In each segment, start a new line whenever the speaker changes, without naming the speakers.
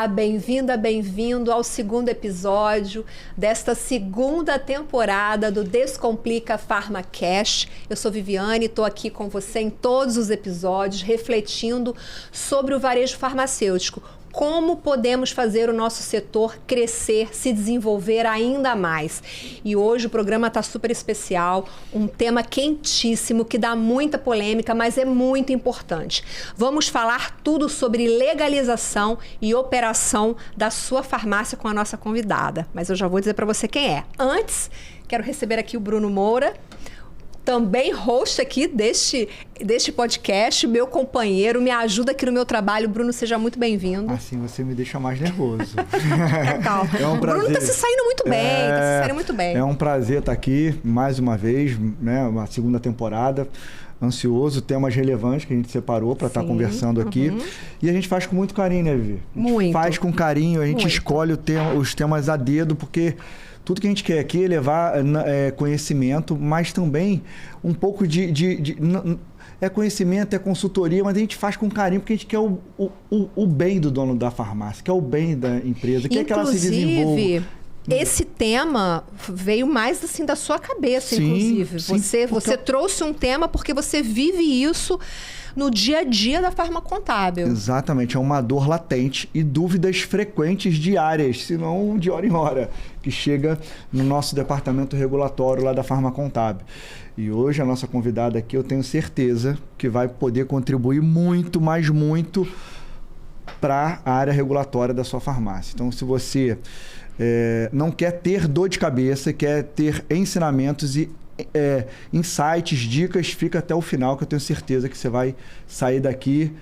Olá, bem-vinda, bem-vindo ao segundo episódio desta segunda temporada do Descomplica PharmaCast. Eu sou Viviane, estou aqui com você em todos os episódios, refletindo sobre o varejo farmacêutico. Como podemos fazer o nosso setor crescer, se desenvolver ainda mais. E hoje o programa está super especial, um tema quentíssimo, que dá muita polêmica, mas é muito importante. Vamos falar tudo sobre legalização e operação da sua farmácia com a nossa convidada. Mas eu já vou dizer para você quem é. Antes, quero receber aqui o Bruno Moura, também host aqui deste podcast, meu companheiro, me ajuda aqui no meu trabalho. Bruno, seja muito bem-vindo.
Assim você me deixa mais nervoso.
Calma. É um prazer. O Bruno tá se saindo muito bem, tá se saindo muito bem.
É um prazer estar aqui mais uma vez, né? Uma segunda temporada. Ansioso, temas relevantes que a gente separou para estar conversando aqui. E a gente faz com muito carinho, né, Vivi?
Muito.
Faz com carinho, a gente escolhe os temas a dedo, porque tudo que a gente quer aqui é levar conhecimento, mas também um pouco é conhecimento, é consultoria, mas a gente faz com carinho, porque a gente quer o bem do dono da farmácia, quer o bem da empresa, quer que ela se desenvolva.
Esse tema veio mais assim da sua cabeça, inclusive. Você trouxe um tema porque você vive isso no dia a dia da Farma Contábil.
Exatamente, é uma dor latente e dúvidas frequentes diárias, se não de hora em hora, que chega no nosso departamento regulatório lá da Farma Contábil. E hoje a nossa convidada aqui, eu tenho certeza que vai poder contribuir muito, mas muito, para a área regulatória da sua farmácia. Então, se você não quer ter dor de cabeça, quer ter ensinamentos e insights, dicas, fica até o final, que eu tenho certeza que você vai sair daqui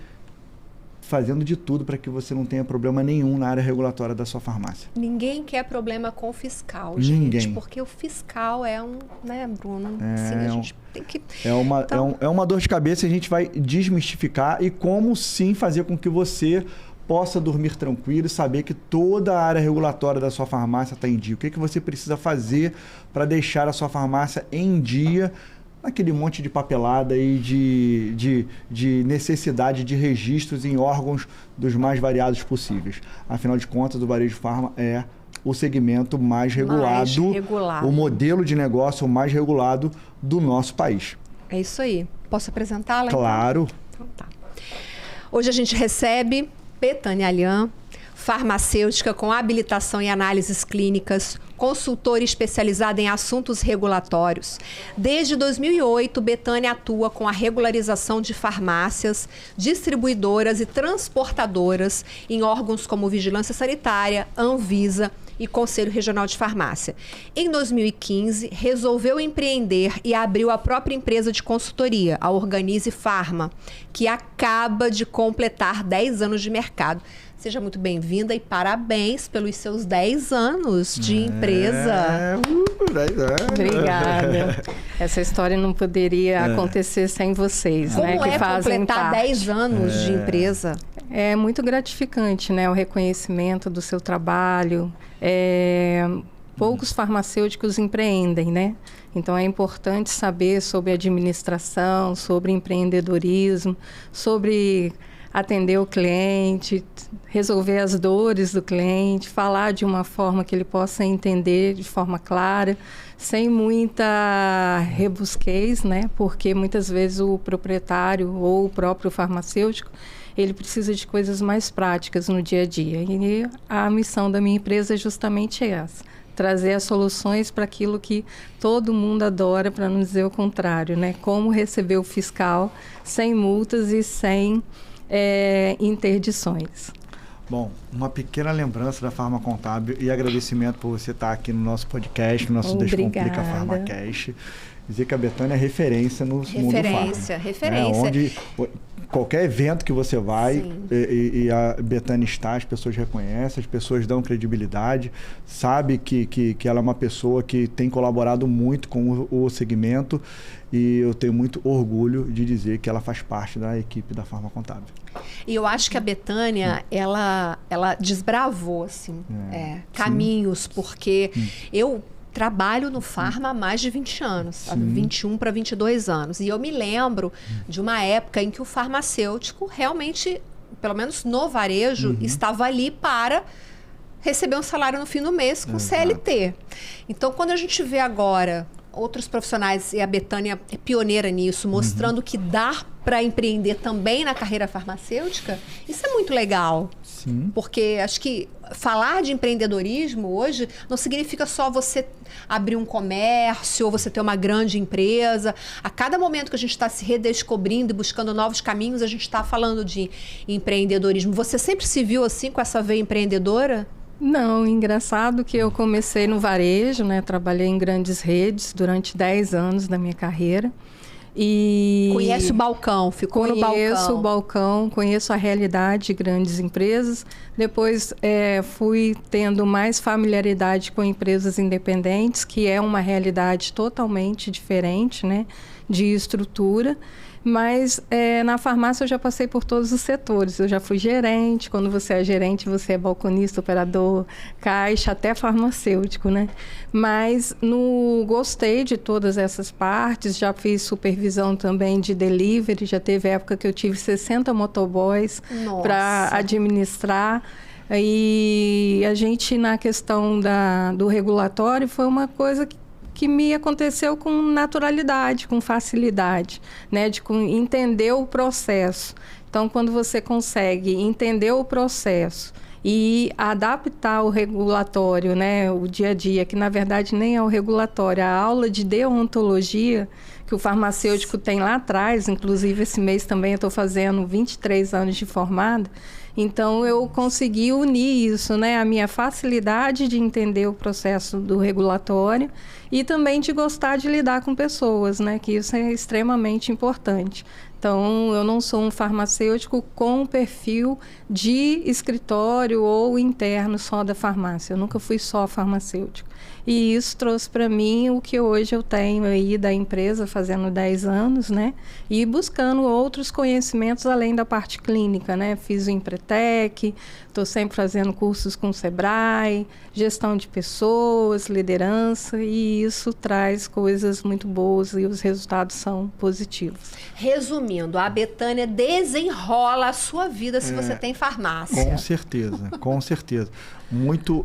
fazendo de tudo para que você não tenha problema nenhum na área regulatória da sua farmácia.
Ninguém quer problema com o fiscal, gente.
Ninguém.
Porque o fiscal é né, Bruno? Sim, a gente tem que...
É uma dor de cabeça, e a gente vai desmistificar e como sim fazer com que você possa dormir tranquilo e saber que toda a área regulatória da sua farmácia está em dia. O que você precisa fazer para deixar a sua farmácia em dia, naquele monte de papelada e de necessidade de registros em órgãos dos mais variados possíveis. Afinal de contas, o varejo farma é o segmento mais regulado, o modelo de negócio mais regulado do nosso país.
É isso aí. Posso apresentá-la?
Claro.
Então tá. Hoje a gente recebe Betânia Alian, farmacêutica com habilitação em análises clínicas, consultora especializada em assuntos regulatórios. Desde 2008, Betânia atua com a regularização de farmácias, distribuidoras e transportadoras em órgãos como Vigilância Sanitária, Anvisa e Conselho Regional de Farmácia. Em 2015, resolveu empreender e abriu a própria empresa de consultoria, a Organize Farma, que acaba de completar 10 anos de mercado. Seja muito bem-vinda e parabéns pelos seus 10 anos de empresa.
10 anos.
Obrigada. Essa história não poderia acontecer sem vocês,
Como
né? Que fazem
completar
parte.
10 anos de empresa?
É muito gratificante, né? O reconhecimento do seu trabalho. Poucos farmacêuticos empreendem, né? Então, é importante saber sobre administração, sobre empreendedorismo, sobre atender o cliente, resolver as dores do cliente, falar de uma forma que ele possa entender de forma clara, sem muita rebusquez, né? Porque muitas vezes o proprietário ou o próprio farmacêutico, ele precisa de coisas mais práticas no dia a dia. E a missão da minha empresa é justamente essa: trazer as soluções para aquilo que todo mundo adora, para não dizer o contrário, né? Como receber o fiscal sem multas e sem interdições.
Bom, uma pequena lembrança da Farma Contábil e agradecimento por você estar aqui no nosso podcast, no nosso Descomplica PharmaCast. Dizer que a Betânia é referência no mundo farma.
Referência.
Onde qualquer evento que você vai e a Betânia está, as pessoas reconhecem, as pessoas dão credibilidade, sabe que ela é uma pessoa que tem colaborado muito com o segmento, e eu tenho muito orgulho de dizer que ela faz parte da equipe da Farma Contábil.
E eu acho que a Betânia, ela desbravou assim, caminhos, porque eu trabalho no Farma há mais de 20 anos, 21 para 22 anos. E eu me lembro de uma época em que o farmacêutico realmente pelo menos no varejo, estava ali para receber um salário no fim do mês com CLT. Então, quando a gente vê agora outros profissionais, e a Bethânia é pioneira nisso, mostrando que dá para empreender também na carreira farmacêutica, isso é muito legal.
Sim.
Porque acho que falar de empreendedorismo hoje não significa só você abrir um comércio ou você ter uma grande empresa. A cada momento que a gente está se redescobrindo e buscando novos caminhos, a gente está falando de empreendedorismo. Você sempre se viu assim, com essa veia empreendedora?
Não, engraçado que eu comecei no varejo, né? Trabalhei em grandes redes durante 10 anos da minha carreira. E
conhece o balcão, ficou no balcão.
Conheço o balcão, conheço a realidade de grandes empresas. Depois fui tendo mais familiaridade com empresas independentes, que é uma realidade totalmente diferente, né? De estrutura. Mas na farmácia eu já passei por todos os setores. Eu já fui gerente. Quando você é gerente, você é balconista, operador, caixa, até farmacêutico, né? Mas gostei de todas essas partes. Já fiz supervisão também de delivery. Já teve época que eu tive 60 motoboys para administrar. E a gente, na questão do regulatório, foi uma coisa que me aconteceu com naturalidade, com facilidade, né? De entender o processo. Então, quando você consegue entender o processo e adaptar o regulatório, né? O dia a dia, que na verdade nem é o regulatório, a aula de deontologia que o farmacêutico tem lá atrás, inclusive esse mês também eu estou fazendo 23 anos de formada. Então, eu consegui unir isso, né? A minha facilidade de entender o processo do regulatório e também de gostar de lidar com pessoas, né? Que isso é extremamente importante. Então, eu não sou um farmacêutico com perfil de escritório ou interno só da farmácia. Eu nunca fui só farmacêutico. E isso trouxe para mim o que hoje eu tenho aí da empresa, fazendo 10 anos, né? E buscando outros conhecimentos além da parte clínica, né? Fiz o Empretec, estou sempre fazendo cursos com o Sebrae, gestão de pessoas, liderança, e isso traz coisas muito boas e os resultados são positivos.
Resumindo, a Bethânia desenrola a sua vida se você tem farmácia.
Com certeza, com certeza. Muito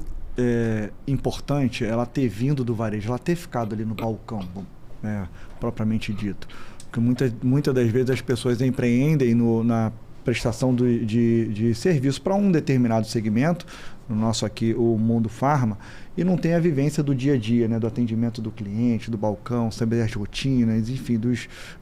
importante ela ter vindo do varejo, ela ter ficado ali no balcão, né, propriamente dito. Porque muitas das vezes as pessoas empreendem na prestação de serviço para um determinado segmento, no nosso aqui, o mundo farma, e não tem a vivência do dia a dia, né, do atendimento do cliente, do balcão, saber as rotinas, enfim,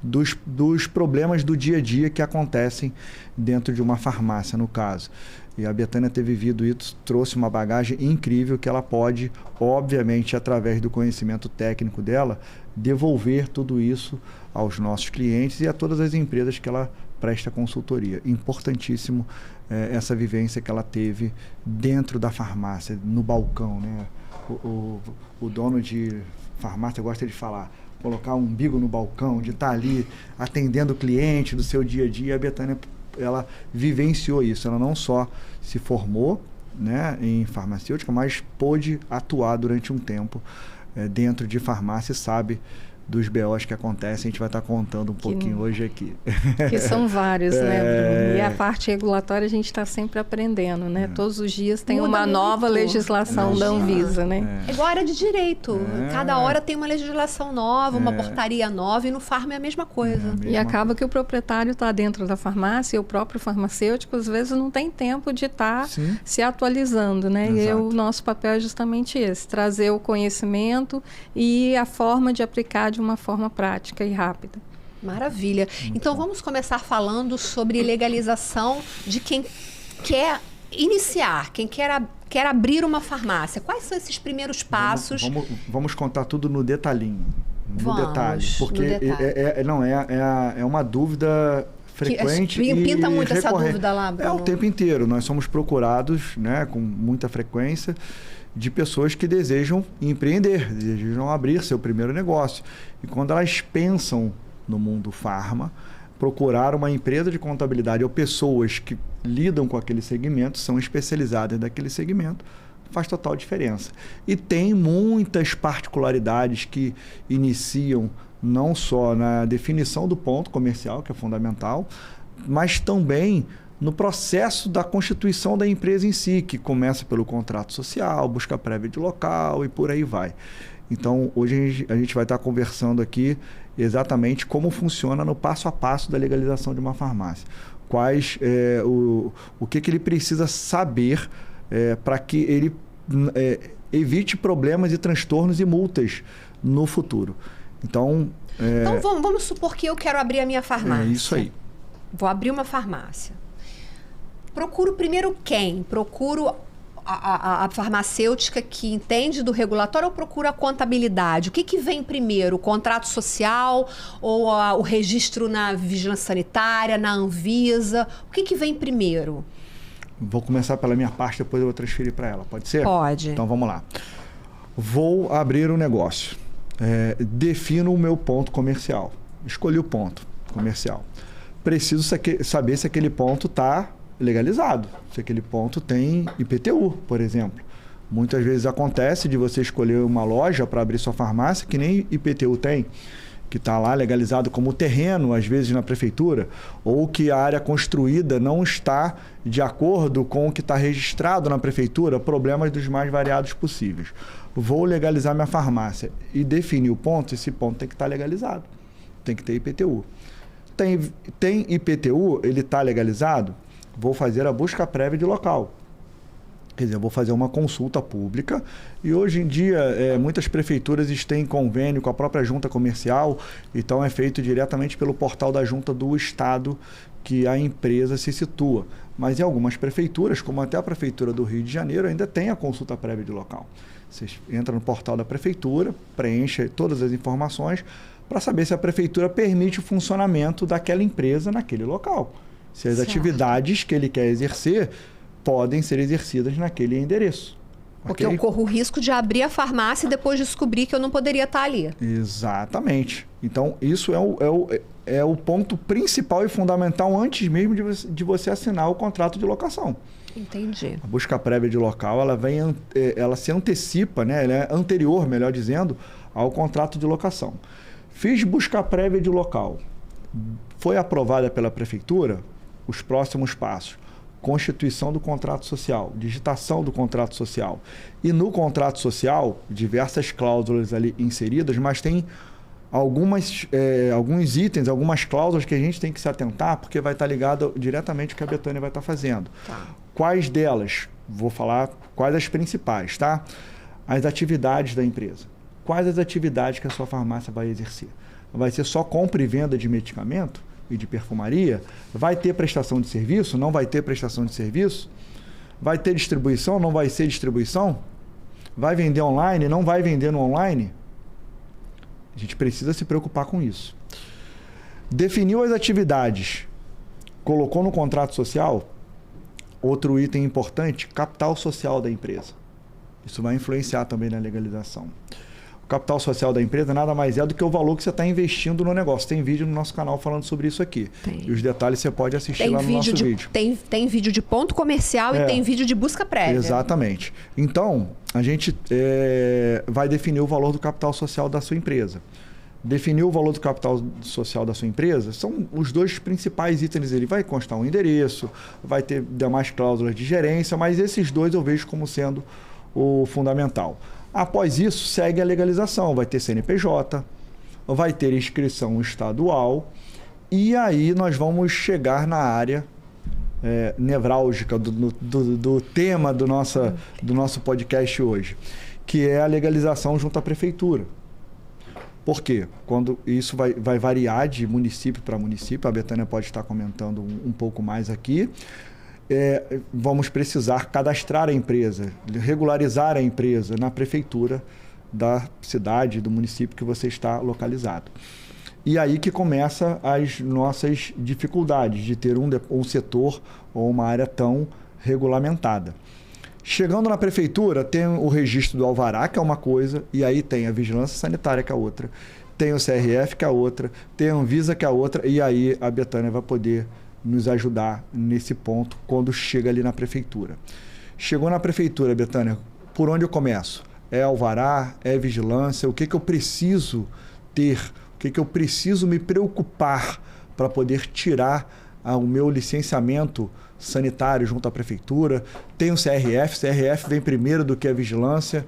dos problemas do dia a dia que acontecem dentro de uma farmácia, no caso. E a Bethânia ter vivido isso trouxe uma bagagem incrível que ela pode, obviamente, através do conhecimento técnico dela, devolver tudo isso aos nossos clientes e a todas as empresas que ela presta consultoria. Importantíssimo essa vivência que ela teve dentro da farmácia, no balcão, né? O dono de farmácia gosta de falar, colocar um umbigo no balcão, de estar ali atendendo o cliente do seu dia a dia. A Bethânia, ela vivenciou isso. Ela não só se formou, né, em farmacêutica, mas pôde atuar durante um tempo dentro de farmácia e sabe dos BOs que acontecem. A gente vai estar contando um pouquinho hoje aqui.
Que são vários, né, Bruno? E a parte regulatória a gente está sempre aprendendo, né? Todos os dias tem uma nova legislação da Anvisa, né?
É igual a área de direito. Cada hora tem uma legislação nova, uma portaria nova, e no farma é a mesma coisa.
E acaba que o proprietário está dentro da farmácia e o próprio farmacêutico, às vezes, não tem tempo de estar se atualizando, né?
Exato.
E o nosso papel é justamente esse, trazer o conhecimento e a forma de aplicar de uma forma prática e rápida.
Maravilha. Então vamos começar falando sobre legalização de quem quer iniciar, quem quer abrir uma farmácia. Quais são esses primeiros passos?
Vamos contar tudo no detalhinho, detalhe, porque
no detalhe.
É uma dúvida frequente
que pinta muito
recorrente.
essa dúvida lá, Bruno.
É o tempo inteiro. Nós somos procurados, né, com muita frequência, de pessoas que desejam empreender, desejam abrir seu primeiro negócio. E quando elas pensam no mundo farma, procurar uma empresa de contabilidade ou pessoas que lidam com aquele segmento, são especializadas naquele segmento, faz total diferença. E tem muitas particularidades que iniciam não só na definição do ponto comercial, que é fundamental, mas também no processo da constituição da empresa em si, que começa pelo contrato social, busca prévia de local e por aí vai. Então, hoje a gente vai estar conversando aqui exatamente como funciona no passo a passo da legalização de uma farmácia. O que ele precisa saber para que ele evite problemas e transtornos e multas no futuro. Então,
vamos supor que eu quero abrir a minha farmácia.
É isso aí.
Vou abrir uma farmácia. Procuro primeiro quem? Procuro a farmacêutica que entende do regulatório ou procuro a contabilidade? O que vem primeiro? O contrato social ou o registro na vigilância sanitária, na Anvisa? O que vem primeiro?
Vou começar pela minha parte, depois eu vou transferir para ela. Pode ser?
Pode.
Então vamos lá. Vou abrir um negócio. Defino o meu ponto comercial. Escolhi o ponto comercial. Preciso saber se aquele ponto está legalizado, se aquele ponto tem IPTU, por exemplo. Muitas vezes acontece de você escolher uma loja para abrir sua farmácia que nem IPTU tem, que está lá legalizado como terreno, às vezes na prefeitura, ou que a área construída não está de acordo com o que está registrado na prefeitura, problemas dos mais variados possíveis. Vou legalizar minha farmácia e definir o ponto, esse ponto tem que estar legalizado, tem que ter IPTU. Tem IPTU, ele está legalizado? Vou fazer a busca prévia de local. Quer dizer, eu vou fazer uma consulta pública e hoje em dia muitas prefeituras têm convênio com a própria junta comercial, então é feito diretamente pelo portal da junta do estado que a empresa se situa. Mas em algumas prefeituras, como até a prefeitura do Rio de Janeiro, ainda tem a consulta prévia de local. Você entra no portal da prefeitura, preenche todas as informações para saber se a prefeitura permite o funcionamento daquela empresa naquele local. Se as atividades que ele quer exercer podem ser exercidas naquele endereço.
Porque eu corro o risco de abrir a farmácia e depois descobrir que eu não poderia estar ali.
Exatamente. Então, isso é o ponto principal e fundamental antes mesmo de você assinar o contrato de locação.
Entendi.
A busca prévia de local, ela se antecipa, né? Ela é anterior, melhor dizendo, ao contrato de locação. Fiz busca prévia de local. Foi aprovada pela prefeitura, os próximos passos: constituição do contrato social, digitação do contrato social. E no contrato social, diversas cláusulas ali inseridas, mas tem alguns itens, algumas cláusulas que a gente tem que se atentar, porque vai estar ligado diretamente ao que a Betânia vai estar fazendo.
Tá.
Quais delas? Vou falar quais as principais, tá? As atividades da empresa. Quais as atividades que a sua farmácia vai exercer? Vai ser só compra e venda de medicamento e de perfumaria? Vai ter prestação de serviço? Não vai ter prestação de serviço? Vai ter distribuição? Não vai ser distribuição? Vai vender online? Não vai vender no online? A gente precisa se preocupar com isso. Definiu as atividades, colocou no contrato social. Outro item importante: capital social da empresa. Isso vai influenciar também na legalização. O capital social da empresa nada mais é do que o valor que você está investindo no negócio. Tem vídeo no nosso canal falando sobre isso aqui. E os detalhes você pode assistir lá no nosso vídeo.
Tem vídeo de ponto comercial e tem vídeo de busca prévia.
Exatamente. Então, a gente vai definir o valor do capital social da sua empresa. Definir o valor do capital social da sua empresa são os dois principais itens. Ele vai constar um endereço, vai ter demais cláusulas de gerência, mas esses dois eu vejo como sendo o fundamental. Após isso, segue a legalização. Vai ter CNPJ, vai ter inscrição estadual e aí nós vamos chegar na área nevrálgica do tema do nosso podcast hoje, que é a legalização junto à prefeitura. Por quê? Quando isso vai variar de município para município, a Betânia pode estar comentando um pouco mais aqui. Vamos precisar cadastrar a empresa, regularizar a empresa na prefeitura da cidade, do município que você está localizado. E aí que começa as nossas dificuldades de ter um setor ou uma área tão regulamentada. Chegando na prefeitura, tem o registro do alvará, que é uma coisa, e aí tem a vigilância sanitária, que é outra, tem o CRF, que é outra, tem a Anvisa, que é outra, e aí a Betânia vai poder nos ajudar nesse ponto quando chega ali na prefeitura. Chegou na prefeitura, Betânia, por onde eu começo? É alvará? É vigilância? O que eu preciso ter? O que eu preciso me preocupar para poder tirar o meu licenciamento sanitário junto à prefeitura, tem o CRF vem primeiro do que a vigilância.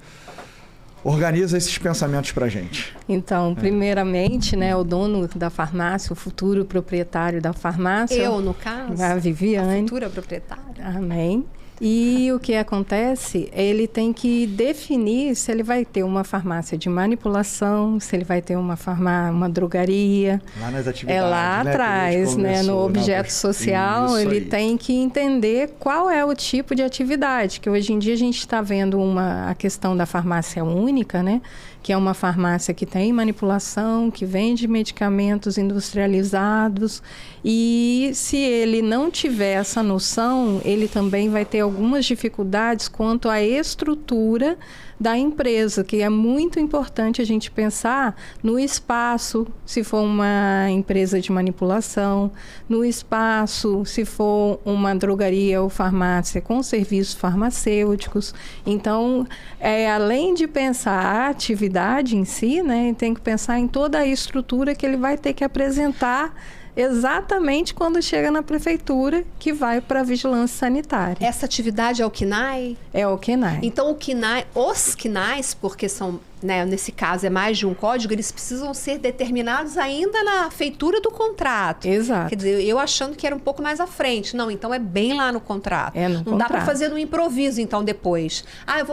Organiza esses pensamentos para a gente.
Então, primeiramente, né, o dono da farmácia, o futuro proprietário da farmácia...
Eu, no caso?
A Viviane.
A futura proprietária.
Amém. E o que acontece, ele tem que definir se ele vai ter uma farmácia de manipulação, se ele vai ter uma drogaria.
Lá nas atividades,
lá atrás, né, no objeto social, ele tem que entender qual é o tipo de atividade, que hoje em dia a gente está vendo a questão da farmácia única, né? Que é uma farmácia que tem manipulação, que vende medicamentos industrializados, e se ele não tiver essa noção, ele também vai ter algumas dificuldades quanto à estrutura da empresa, que é muito importante a gente pensar no espaço, se for uma empresa de manipulação, no espaço, se for uma drogaria ou farmácia com serviços farmacêuticos. Então, além de pensar a atividade em si, né, tem que pensar em toda a estrutura que ele vai ter que apresentar exatamente quando chega na prefeitura, que vai para a vigilância sanitária.
Essa atividade é o KNAI?
É o KNAI.
Então, os KNAIs, porque são, né, nesse caso é mais de um código, eles precisam ser determinados ainda na feitura do contrato.
Exato.
Quer dizer, eu achando que era um pouco mais à frente. Não, então é bem lá no contrato. Não dá para fazer no improviso, então, depois. Eu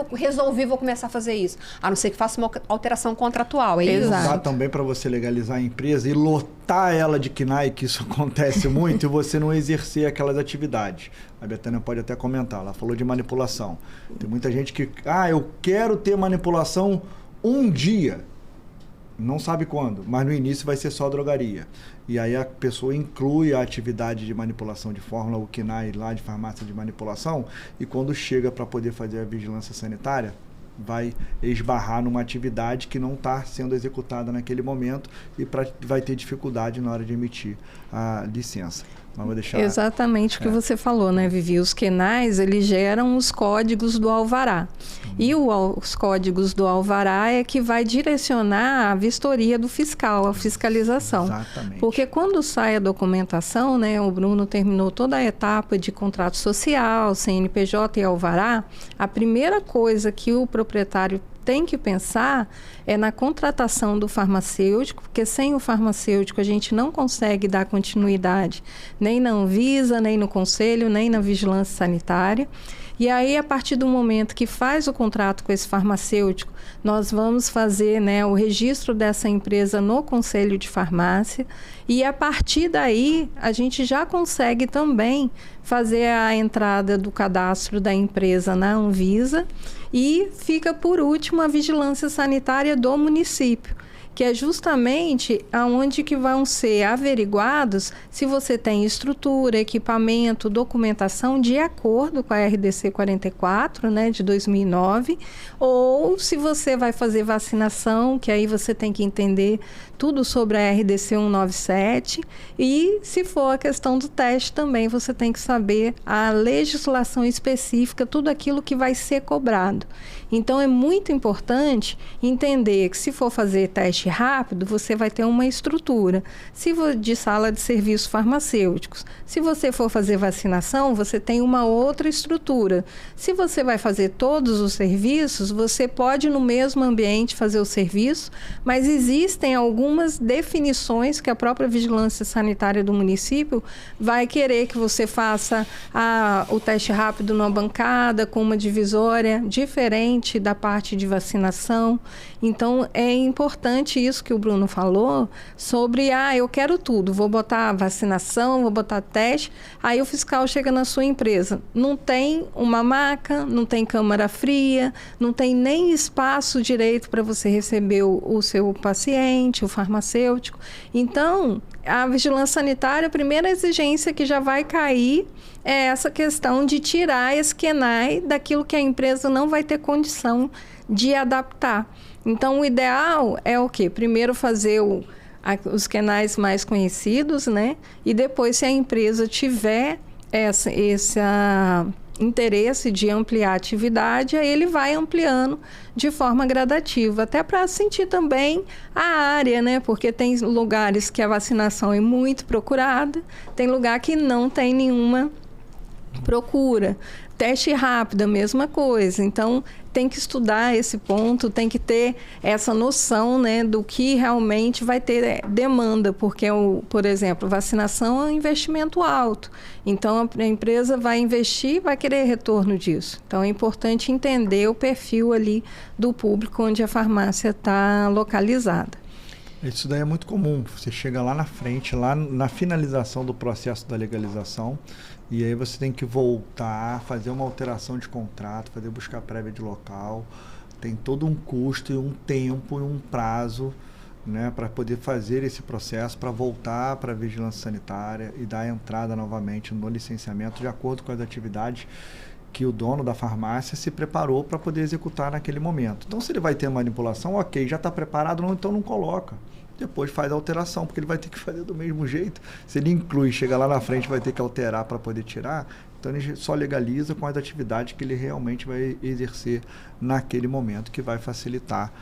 vou começar a fazer isso. A não ser que faça uma alteração contratual, é isso?
Não dá também para você legalizar a empresa e lotar ela de KNAI, que isso acontece muito, e você não exercer aquelas atividades. A Betânia pode até comentar, ela falou de manipulação. Tem muita gente que, eu quero ter manipulação um dia, não sabe quando, mas no início vai ser só drogaria. E aí a pessoa inclui a atividade de manipulação de fórmula, o KNAI lá de farmácia de manipulação, e quando chega para poder fazer a vigilância sanitária, vai esbarrar numa atividade que não está sendo executada naquele momento e vai ter dificuldade na hora de emitir a licença. Mas vou deixar...
Exatamente o que você falou, né, Vivi? Os KNAIs, eles geram os códigos do alvará. E os códigos do alvará é que vai direcionar a vistoria do fiscal, a fiscalização.
Exatamente.
Porque quando sai a documentação, né, o Bruno terminou toda a etapa de contrato social, CNPJ e alvará, a primeira coisa que o proprietário tem que pensar é na contratação do farmacêutico, porque sem o farmacêutico a gente não consegue dar continuidade nem na Anvisa, nem no Conselho, nem na Vigilância Sanitária. E aí, a partir do momento que faz o contrato com esse farmacêutico, nós vamos fazer, né, o registro dessa empresa no Conselho de Farmácia, e a partir daí a gente já consegue também fazer a entrada do cadastro da empresa na Anvisa, e fica por último a vigilância sanitária do município, que é justamente aonde que vão ser averiguados se você tem estrutura, equipamento, documentação de acordo com a RDC 44, né, de 2009, ou se você vai fazer vacinação, que aí você tem que entender tudo sobre a RDC 197, e se for a questão do teste também, você tem que saber a legislação específica, tudo aquilo que vai ser cobrado. Então, é muito importante entender que se for fazer teste rápido, você vai ter uma estrutura. Se for de sala de serviços farmacêuticos, se você for fazer vacinação, você tem uma outra estrutura. Se você vai fazer todos os serviços, você pode no mesmo ambiente fazer o serviço, mas existem algumas definições que a própria Vigilância Sanitária do município vai querer que você faça o teste rápido numa bancada, com uma divisória diferente da parte de vacinação. Então, é importante isso que o Bruno falou sobre, eu quero tudo, vou botar vacinação, vou botar teste, aí o fiscal chega na sua empresa, não tem uma maca, não tem câmara fria, não tem nem espaço direito para você receber o seu paciente, o farmacêutico. Então, a vigilância sanitária, a primeira exigência que já vai cair é essa questão de tirar esse KNAI daquilo que a empresa não vai ter condição de adaptar. Então, o ideal é o quê? Primeiro fazer os KNAIs mais conhecidos, né? E depois, se a empresa tiver interesse de ampliar a atividade, aí ele vai ampliando de forma gradativa, até para sentir também a área, né? Porque tem lugares que a vacinação é muito procurada, tem lugar que não tem nenhuma procura. Teste rápido, a mesma coisa. Então, tem que estudar esse ponto, tem que ter essa noção, né, do que realmente vai ter demanda, porque, por exemplo, vacinação é um investimento alto. Então, a empresa vai investir e vai querer retorno disso. Então, é importante entender o perfil ali do público onde a farmácia está localizada.
Isso daí é muito comum. Você chega lá na frente, lá na finalização do processo da legalização, e aí você tem que voltar, fazer uma alteração de contrato, fazer busca prévia de local. Tem todo um custo e um tempo e um prazo, né, para poder fazer esse processo, para voltar para a vigilância sanitária e dar entrada novamente no licenciamento de acordo com as atividades que o dono da farmácia se preparou para poder executar naquele momento. Então, se ele vai ter manipulação, ok, já está preparado, não, então não coloca. Depois faz a alteração, porque ele vai ter que fazer do mesmo jeito. Se ele inclui, chega lá na frente, vai ter que alterar para poder tirar. Então, ele só legaliza com as atividades que ele realmente vai exercer naquele momento, que vai facilitar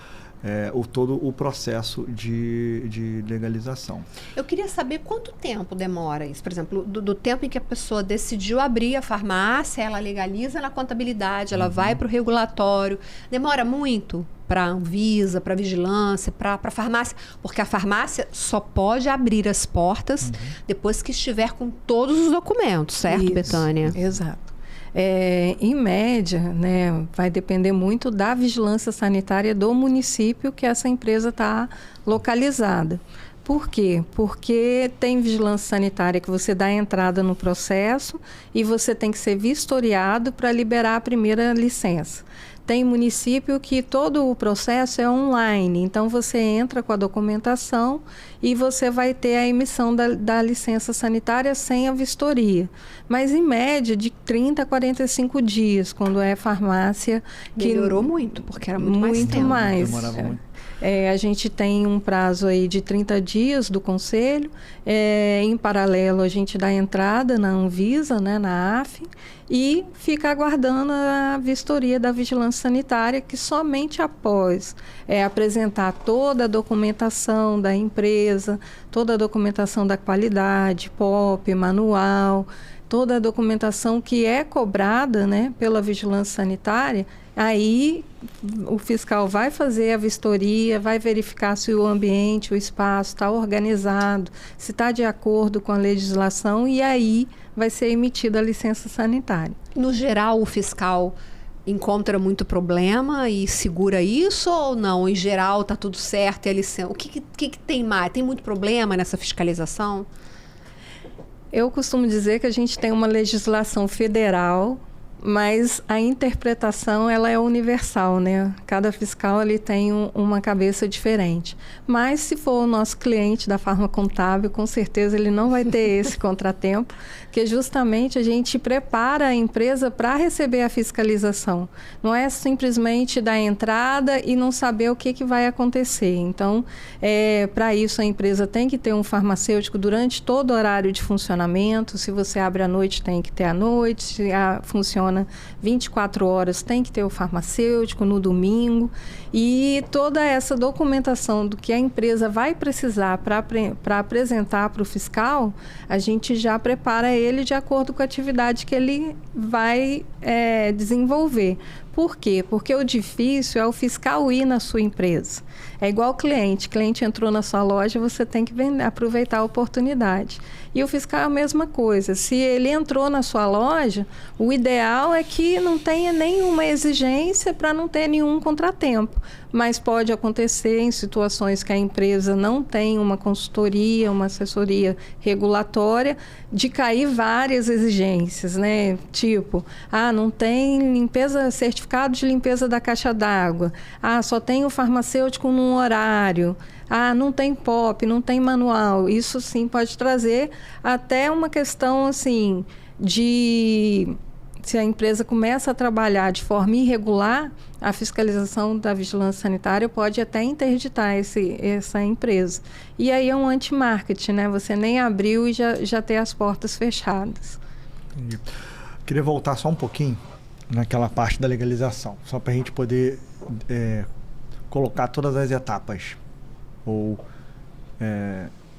todo o processo de legalização.
Eu queria saber quanto tempo demora isso. Por exemplo, do tempo em que a pessoa decidiu abrir a farmácia, ela legaliza na contabilidade, ela vai para o regulatório. Demora muito para a Anvisa, para a vigilância, para a farmácia? Porque a farmácia só pode abrir as portas depois que estiver com todos os documentos, certo,
Isso,
Betânia?
Exato. Em média, né, vai depender muito da vigilância sanitária do município que essa empresa está localizada. Por quê? Porque tem vigilância sanitária que você dá entrada no processo e você tem que ser vistoriado para liberar a primeira licença. Tem município que todo o processo é online, então você entra com a documentação e você vai ter a emissão da licença sanitária sem a vistoria. Mas em média de 30 a 45 dias, quando é farmácia.
Melhorou muito, porque era muito mais tempo.
Demorava muito.
A gente tem um prazo aí de 30 dias do conselho. Em paralelo, a gente dá entrada na Anvisa, né, na AF, e fica aguardando a vistoria da vigilância sanitária, que somente após apresentar toda a documentação da empresa, toda a documentação da qualidade, POP, manual, toda a documentação que é cobrada, né, pela vigilância sanitária, aí o fiscal vai fazer a vistoria, vai verificar se o ambiente, o espaço está organizado, se está de acordo com a legislação, e aí vai ser emitida a licença sanitária.
No geral, o fiscal encontra muito problema e segura isso ou não? Em geral, está tudo certo e a licença... O que tem mais? Tem muito problema nessa fiscalização?
Eu costumo dizer que a gente tem uma legislação federal, mas a interpretação ela é universal, né? Cada fiscal ele tem uma cabeça diferente. Mas se for o nosso cliente da Farma Contábil, com certeza ele não vai ter esse contratempo, porque justamente a gente prepara a empresa para receber a fiscalização. Não é simplesmente dar entrada e não saber o que vai acontecer. Então, para isso a empresa tem que ter um farmacêutico durante todo o horário de funcionamento. Se você abre à noite, tem que ter à noite. Se funciona 24 horas, tem que ter o farmacêutico no domingo. E toda essa documentação do que a empresa vai precisar para apresentar para o fiscal, a gente já prepara ele de acordo com a atividade que ele vai desenvolver. Por quê? Porque o difícil é o fiscal ir na sua empresa. É igual o cliente entrou na sua loja, você tem que aproveitar a oportunidade. E o fiscal é a mesma coisa. Se ele entrou na sua loja, o ideal é que não tenha nenhuma exigência para não ter nenhum contratempo. Mas pode acontecer em situações que a empresa não tem uma consultoria, uma assessoria regulatória, de cair várias exigências, né? Tipo, não tem certificado de limpeza da caixa d'água. Só tem o farmacêutico num horário. Não tem POP, não tem manual. Isso sim pode trazer até uma questão assim de... Se a empresa começa a trabalhar de forma irregular, a fiscalização da vigilância sanitária pode até interditar essa empresa. E aí é um anti-marketing, né? Você nem abriu e já ter as portas fechadas.
Entendi. Queria voltar só um pouquinho naquela parte da legalização, só para a gente poder colocar todas as etapas, ou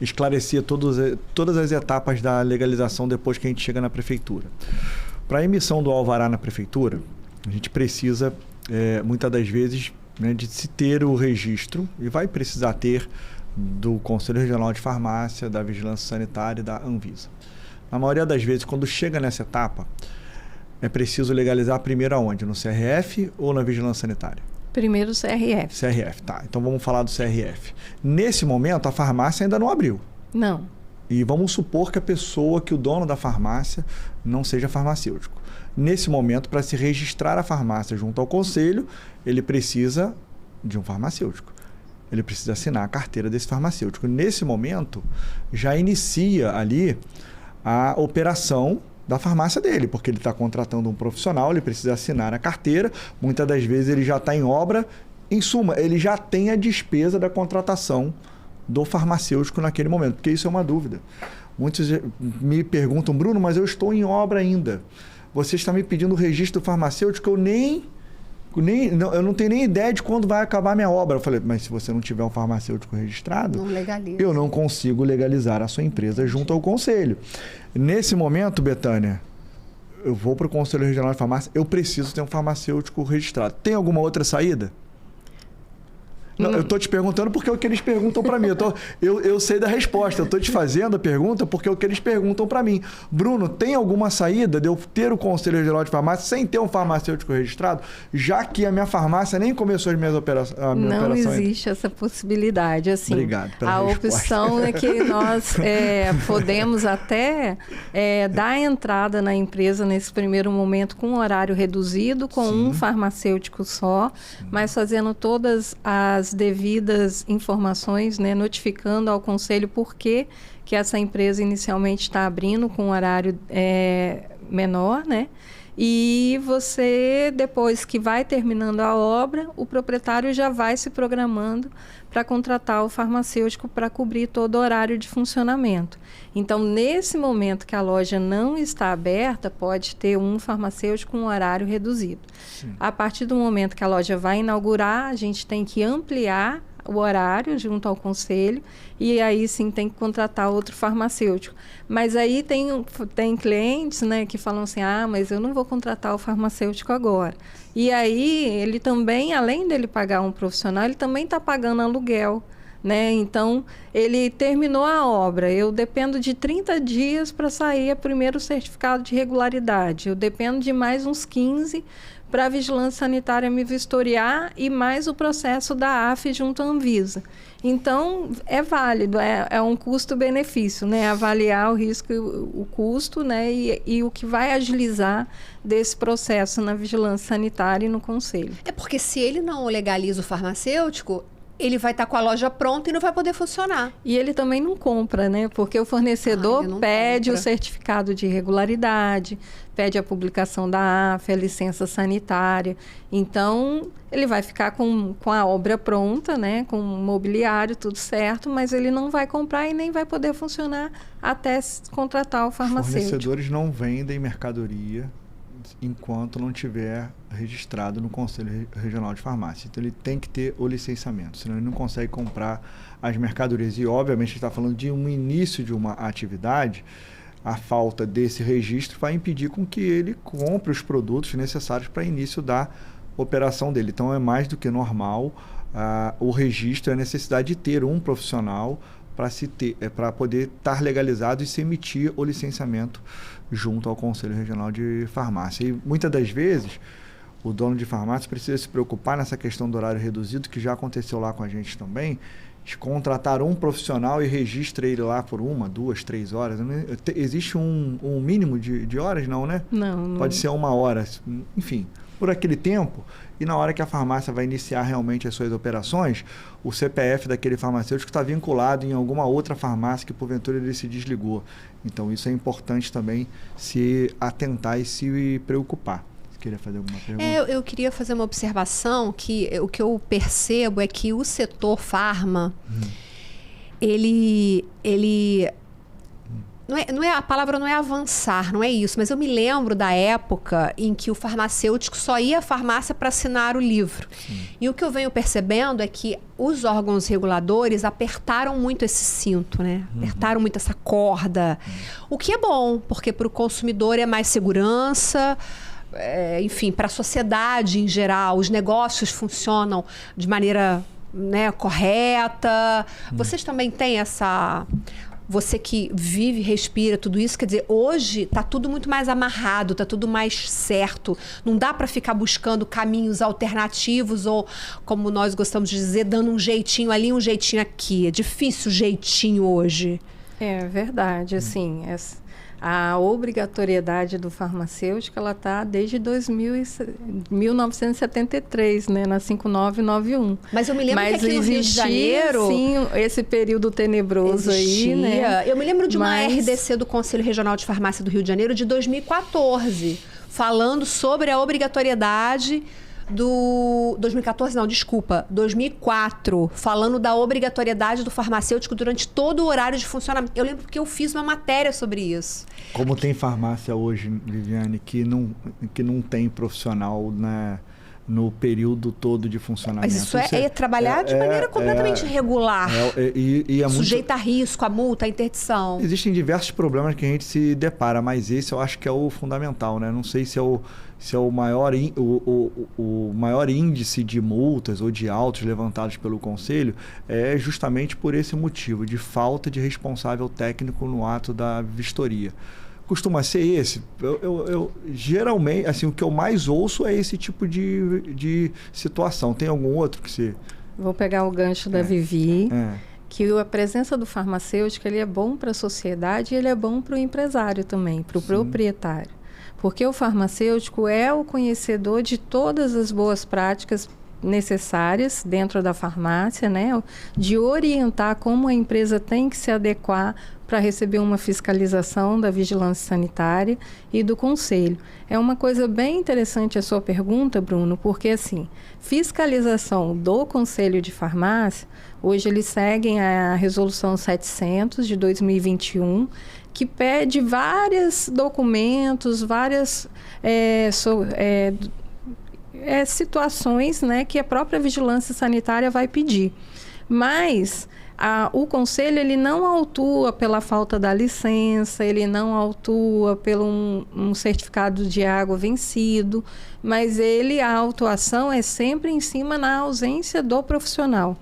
esclarecer todas as etapas da legalização depois que a gente chega na prefeitura. Para a emissão do alvará na prefeitura, a gente precisa, muitas das vezes, né, de se ter o registro, e vai precisar ter, do Conselho Regional de Farmácia, da Vigilância Sanitária e da Anvisa. Na maioria das vezes, quando chega nessa etapa, é preciso legalizar primeiro aonde? No CRF ou na Vigilância Sanitária?
Primeiro o CRF.
CRF, tá. Então vamos falar do CRF. Nesse momento, a farmácia ainda não abriu.
Não.
E vamos supor que o dono da farmácia não seja farmacêutico. Nesse momento, para se registrar a farmácia junto ao conselho, ele precisa de um farmacêutico. Ele precisa assinar a carteira desse farmacêutico. Nesse momento, já inicia ali a operação da farmácia dele, porque ele está contratando um profissional, ele precisa assinar a carteira, muitas das vezes ele já está em obra. Em suma, ele já tem a despesa da contratação do farmacêutico naquele momento, porque isso é uma dúvida. Muitos me perguntam, Bruno, mas eu estou em obra ainda. Você está me pedindo o registro farmacêutico, eu não tenho nem ideia de quando vai acabar a minha obra. Eu falei, mas se você não tiver um farmacêutico registrado,
não legaliza.
Eu não consigo legalizar a sua empresa junto ao conselho. Nesse momento, Betânia, eu vou para o Conselho Regional de Farmácia, eu preciso ter um farmacêutico registrado. Tem alguma outra saída? Não, eu estou te perguntando porque é o que eles perguntam para mim. Eu sei da resposta. Eu estou te fazendo a pergunta porque é o que eles perguntam para mim. Bruno, tem alguma saída de eu ter o Conselho Regional de Farmácia sem ter um farmacêutico registrado, já que a minha farmácia nem começou as minhas operações?
Não existe essa possibilidade. Assim,
obrigado pela resposta.
Opção é que nós podemos até dar entrada na empresa nesse primeiro momento com horário reduzido, com um farmacêutico só, mas fazendo todas as devidas informações, né, notificando ao conselho por que essa empresa inicialmente está abrindo com um horário menor, né? E você, depois que vai terminando a obra, o proprietário já vai se programando para contratar o farmacêutico para cobrir todo o horário de funcionamento. Então, nesse momento que a loja não está aberta, pode ter um farmacêutico com um horário reduzido. Sim. A partir do momento que a loja vai inaugurar, a gente tem que ampliar o horário junto ao conselho e aí sim tem que contratar outro farmacêutico. Mas aí tem clientes, né, que falam assim, mas eu não vou contratar o farmacêutico agora. E aí ele também, além dele pagar um profissional, ele também está pagando aluguel, né? Então, ele terminou a obra, eu dependo de 30 dias para sair o primeiro certificado de regularidade, eu dependo de mais uns 15 para a Vigilância Sanitária me vistoriar e mais o processo da AF junto à Anvisa. Então, é válido, é um custo-benefício, né? Avaliar o risco e o custo, né? E o que vai agilizar desse processo na Vigilância Sanitária e no Conselho.
É porque se ele não legaliza o farmacêutico, ele vai estar com a loja pronta e não vai poder funcionar.
E ele também não compra, né? Porque o fornecedor pede o certificado de regularidade, pede a publicação da AF, a licença sanitária. Então, ele vai ficar com a obra pronta, né? Com o mobiliário, tudo certo, mas ele não vai comprar e nem vai poder funcionar até contratar o farmacêutico.
Os fornecedores não vendem mercadoria enquanto não tiver registrado no Conselho Regional de Farmácia. Então, ele tem que ter o licenciamento, senão ele não consegue comprar as mercadorias. E, obviamente, a gente está falando de um início de uma atividade, a falta desse registro vai impedir com que ele compre os produtos necessários para início da operação dele. Então, é mais do que normal o registro, a necessidade de ter um profissional para poder estar legalizado e se emitir o licenciamento junto ao Conselho Regional de Farmácia. E muitas das vezes o dono de farmácia precisa se preocupar nessa questão do horário reduzido, que já aconteceu lá com a gente também, de contratar um profissional e registra ele lá por 1, 2, 3 horas. Existe um mínimo de horas, não, né?
Não.
Pode ser 1 hora, enfim, por aquele tempo. E na hora que a farmácia vai iniciar realmente as suas operações, o CPF daquele farmacêutico está vinculado em alguma outra farmácia que porventura ele se desligou. Então isso é importante também se atentar e se preocupar. Você queria fazer alguma pergunta?
Eu queria fazer uma observação que o que eu percebo é que o setor farma, ele a palavra não é avançar, não é isso, mas eu me lembro da época em que o farmacêutico só ia à farmácia para assinar o livro. Sim. E o que eu venho percebendo é que os órgãos reguladores apertaram muito esse cinto, né? Apertaram muito essa corda. O que é bom, porque para o consumidor é mais segurança, enfim, para a sociedade em geral, os negócios funcionam de maneira, né, correta. Vocês também têm essa... Você que vive, respira tudo isso, quer dizer, hoje está tudo muito mais amarrado, está tudo mais certo. Não dá para ficar buscando caminhos alternativos ou, como nós gostamos de dizer, dando um jeitinho ali, um jeitinho aqui. É difícil o jeitinho hoje.
É verdade, assim, a obrigatoriedade do farmacêutico, ela está desde 1973, né, na 5991.
Mas eu me lembro que aqui no Rio de Janeiro...
sim, esse período tenebroso aí, né?
Eu me lembro de uma RDC do Conselho Regional de Farmácia do Rio de Janeiro de 2014, falando sobre a obrigatoriedade do... 2014 não, desculpa, 2004, falando da obrigatoriedade do farmacêutico durante todo o horário de funcionamento. Eu lembro que eu fiz uma matéria sobre isso.
Como tem farmácia hoje, Viviane, que não tem profissional, né, no período todo de funcionamento.
Mas isso é trabalhar de maneira completamente irregular. Sujeita a risco, a multa, a interdição.
Existem diversos problemas que a gente se depara, mas esse eu acho que é o fundamental, né? Não sei se é o maior índice de multas ou de autos levantados pelo Conselho, é justamente por esse motivo, de falta de responsável técnico no ato da vistoria. Costuma ser esse. Eu geralmente, assim, o que eu mais ouço é esse tipo de situação. Tem algum outro que você...
Vou pegar o gancho da Vivi, que a presença do farmacêutico, ele é bom para a sociedade e ele é bom para o empresário também, para o proprietário. Porque o farmacêutico é o conhecedor de todas as boas práticas necessárias dentro da farmácia, né? De orientar como a empresa tem que se adequar para receber uma fiscalização da vigilância sanitária e do conselho. É uma coisa bem interessante a sua pergunta, Bruno, porque assim, fiscalização do Conselho de Farmácia, hoje eles seguem a Resolução 700 de 2021, que pede vários documentos, várias situações, né, que a própria vigilância sanitária vai pedir. Mas o Conselho, ele não autua pela falta da licença, ele não autua pelo um certificado de água vencido, mas a autuação é sempre em cima na ausência do profissional.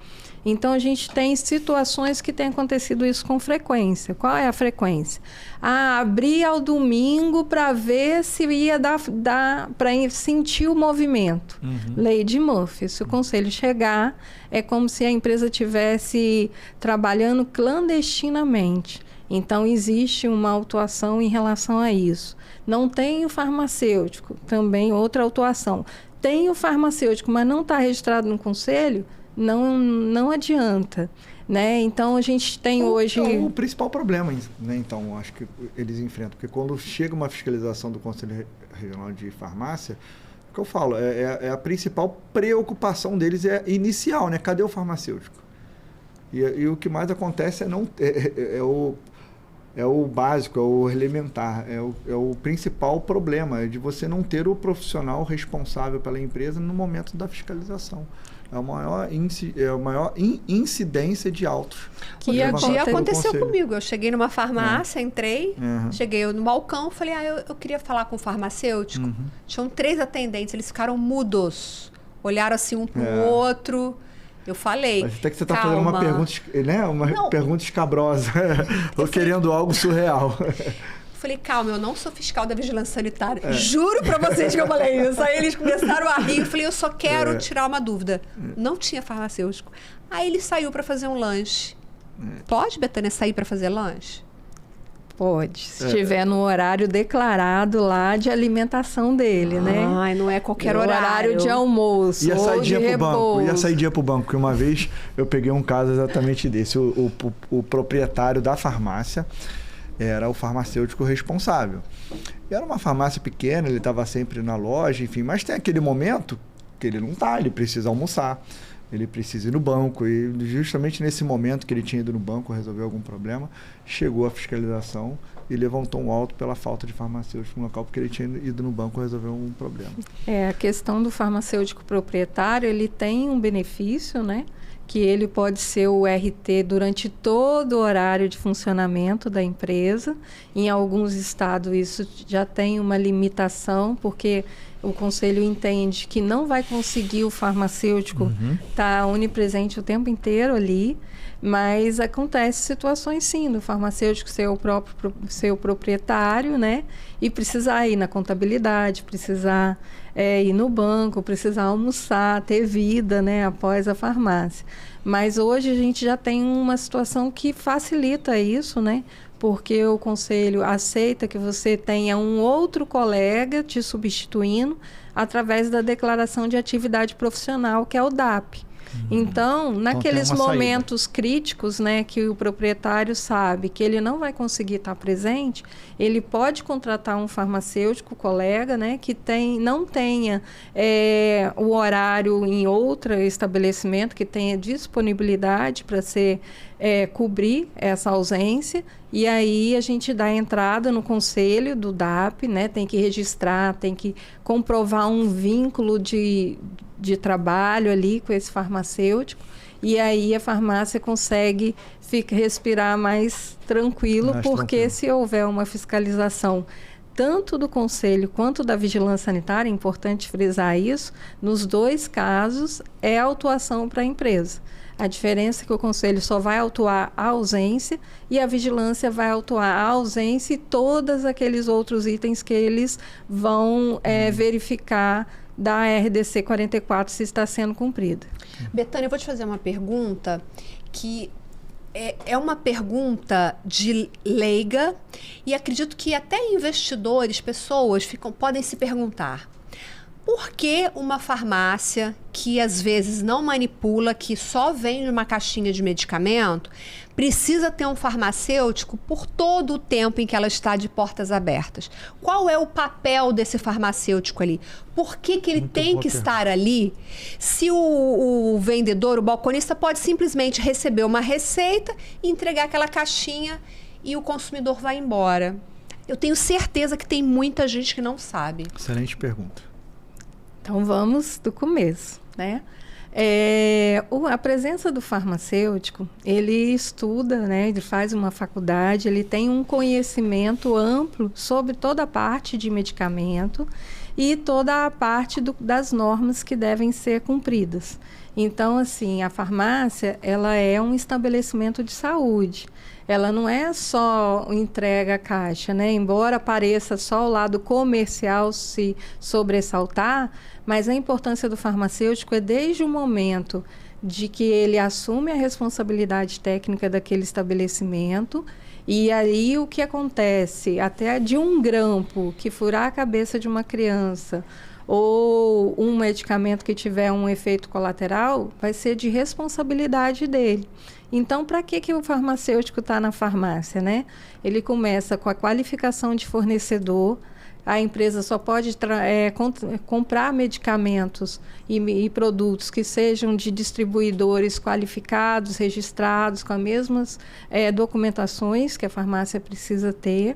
Então, a gente tem situações que tem acontecido isso com frequência. Qual é a frequência? Abrir ao domingo para ver se ia dar para sentir o movimento. Lei de Murphy. Se o conselho chegar, é como se a empresa estivesse trabalhando clandestinamente. Então, existe uma autuação em relação a isso. Não tem o farmacêutico, também outra autuação. Tem o farmacêutico, mas não está registrado no conselho, não adianta, né? Então a gente tem hoje...
É o principal problema, né? Então, acho que eles enfrentam, porque quando chega uma fiscalização do Conselho Regional de Farmácia, o que eu falo, é a principal preocupação deles inicial, né? Cadê o farmacêutico? E o que mais acontece é o básico, é o elementar, é o principal problema, de você não ter o profissional responsável pela empresa no momento da fiscalização. É a maior incidência de autos.
Que aconteceu comigo. Eu cheguei numa farmácia, entrei, cheguei no balcão, falei, eu queria falar com o farmacêutico. Tinham 3 atendentes, eles ficaram mudos. Olharam assim um pro outro. Eu falei,
mas até que você está fazendo uma pergunta, né? Pergunta escabrosa, ou querendo algo surreal.
Falei, calma, eu não sou fiscal da vigilância sanitária. Juro pra vocês que eu falei isso. Aí eles começaram a rir. Eu falei, eu só quero tirar uma dúvida. Não tinha farmacêutico. Aí ele saiu para fazer um lanche. Pode, Betânia, sair para fazer lanche?
Pode, se estiver no horário declarado lá de alimentação dele, né?
Ai, não é qualquer horário
de almoço ou de repouso.
Ia sair dia pro banco, porque uma vez eu peguei um caso exatamente desse. O proprietário da farmácia era o farmacêutico responsável. E era uma farmácia pequena, ele estava sempre na loja, enfim, mas tem aquele momento que ele não está, ele precisa almoçar, ele precisa ir no banco, e justamente nesse momento que ele tinha ido no banco resolver algum problema, chegou a fiscalização e levantou um auto pela falta de farmacêutico no local, porque ele tinha ido no banco resolver um problema.
A questão do farmacêutico proprietário, ele tem um benefício, né? Que ele pode ser o RT durante todo o horário de funcionamento da empresa. Em alguns estados isso já tem uma limitação, porque o conselho entende que não vai conseguir o farmacêutico estar onipresente o tempo inteiro ali, mas acontece situações sim, do farmacêutico ser o próprio ser o proprietário, né? E precisar ir na contabilidade, precisar ir no banco, precisar almoçar, ter vida, né? Após a farmácia. Mas hoje a gente já tem uma situação que facilita isso, né? Porque o conselho aceita que você tenha um outro colega te substituindo através da declaração de atividade profissional, que é o DAP. Então, naqueles momentos críticos, né, que o proprietário sabe que ele não vai conseguir estar presente, ele pode contratar um farmacêutico colega, né, que não tenha o horário em outro estabelecimento, que tenha disponibilidade para cobrir essa ausência. E aí a gente dá entrada no conselho do DAP, né, tem que registrar, tem que comprovar um vínculo de trabalho ali com esse farmacêutico, e aí a farmácia consegue respirar mais tranquilo, porque se houver uma fiscalização tanto do conselho quanto da vigilância sanitária, é importante frisar isso, nos dois casos é autuação para a empresa. A diferença é que o conselho só vai autuar a ausência e a vigilância vai autuar a ausência e todos aqueles outros itens que eles vão verificar da RDC 44 se está sendo cumprida.
Betânia, eu vou te fazer uma pergunta que é uma pergunta de leiga e acredito que até investidores, pessoas podem se perguntar: por que uma farmácia que às vezes não manipula, que só vende uma caixinha de medicamento, precisa ter um farmacêutico por todo o tempo em que ela está de portas abertas? Qual é o papel desse farmacêutico ali? Por que ele tem que estar ali? Se o vendedor, o balconista, pode simplesmente receber uma receita, entregar aquela caixinha e o consumidor vai embora. Eu tenho certeza que tem muita gente que não sabe.
Excelente pergunta.
Então vamos do começo, né? A presença do farmacêutico, ele estuda, né? Ele faz uma faculdade, ele tem um conhecimento amplo sobre toda a parte de medicamento e toda a parte das normas que devem ser cumpridas. Então, assim, a farmácia, ela é um estabelecimento de saúde. Ela não é só entrega a caixa, né? Embora pareça só o lado comercial se sobressaltar, mas a importância do farmacêutico é desde o momento de que ele assume a responsabilidade técnica daquele estabelecimento. E aí o que acontece? Até de um grampo que furar a cabeça de uma criança ou um medicamento que tiver um efeito colateral, vai ser de responsabilidade dele. Então, para que o farmacêutico está na farmácia, né? Ele começa com a qualificação de fornecedor. A empresa só pode comprar medicamentos e produtos que sejam de distribuidores qualificados, registrados, com as mesmas documentações que a farmácia precisa ter.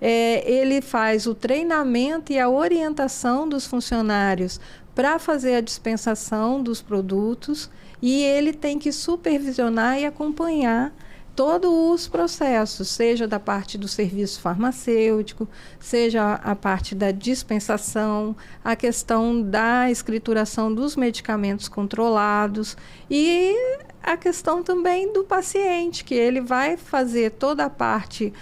Ele faz o treinamento e a orientação dos funcionários para fazer a dispensação dos produtos e ele tem que supervisionar e acompanhar todos os processos, seja da parte do serviço farmacêutico, seja a parte da dispensação, a questão da escrituração dos medicamentos controlados e a questão também do paciente, que ele vai fazer toda a parte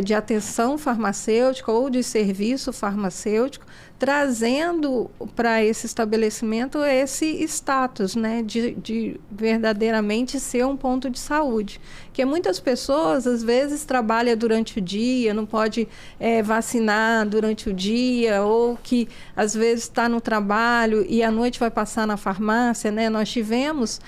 de atenção farmacêutica ou de serviço farmacêutico, trazendo para esse estabelecimento esse status, né, de verdadeiramente ser um ponto de saúde. Porque muitas pessoas, às vezes, trabalham durante o dia, não pode vacinar durante o dia, ou que, às vezes, está no trabalho e à noite vai passar na farmácia, né? Nós tivemos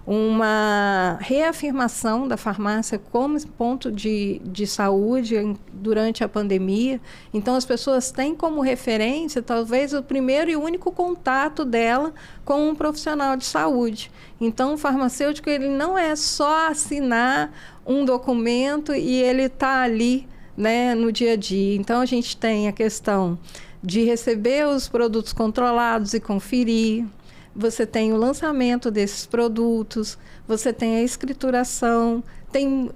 uma reafirmação da farmácia como ponto de saúde durante a pandemia. Então, as pessoas têm como referência, talvez, o primeiro e único contato dela com um profissional de saúde. Então, o farmacêutico, ele não é só assinar um documento e ele está ali, né, no dia a dia. Então, a gente tem a questão de receber os produtos controlados e conferir. Você tem o lançamento desses produtos, você tem a escrituração, tem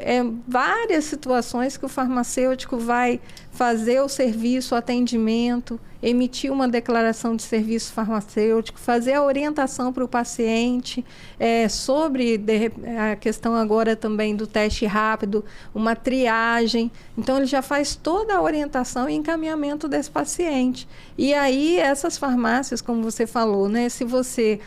várias situações que o farmacêutico vai fazer o serviço, o atendimento, emitir uma declaração de serviço farmacêutico, fazer a orientação para o paciente sobre a questão agora também do teste rápido, uma triagem. Então, ele já faz toda a orientação e encaminhamento desse paciente. E aí, essas farmácias, como você falou, né, se você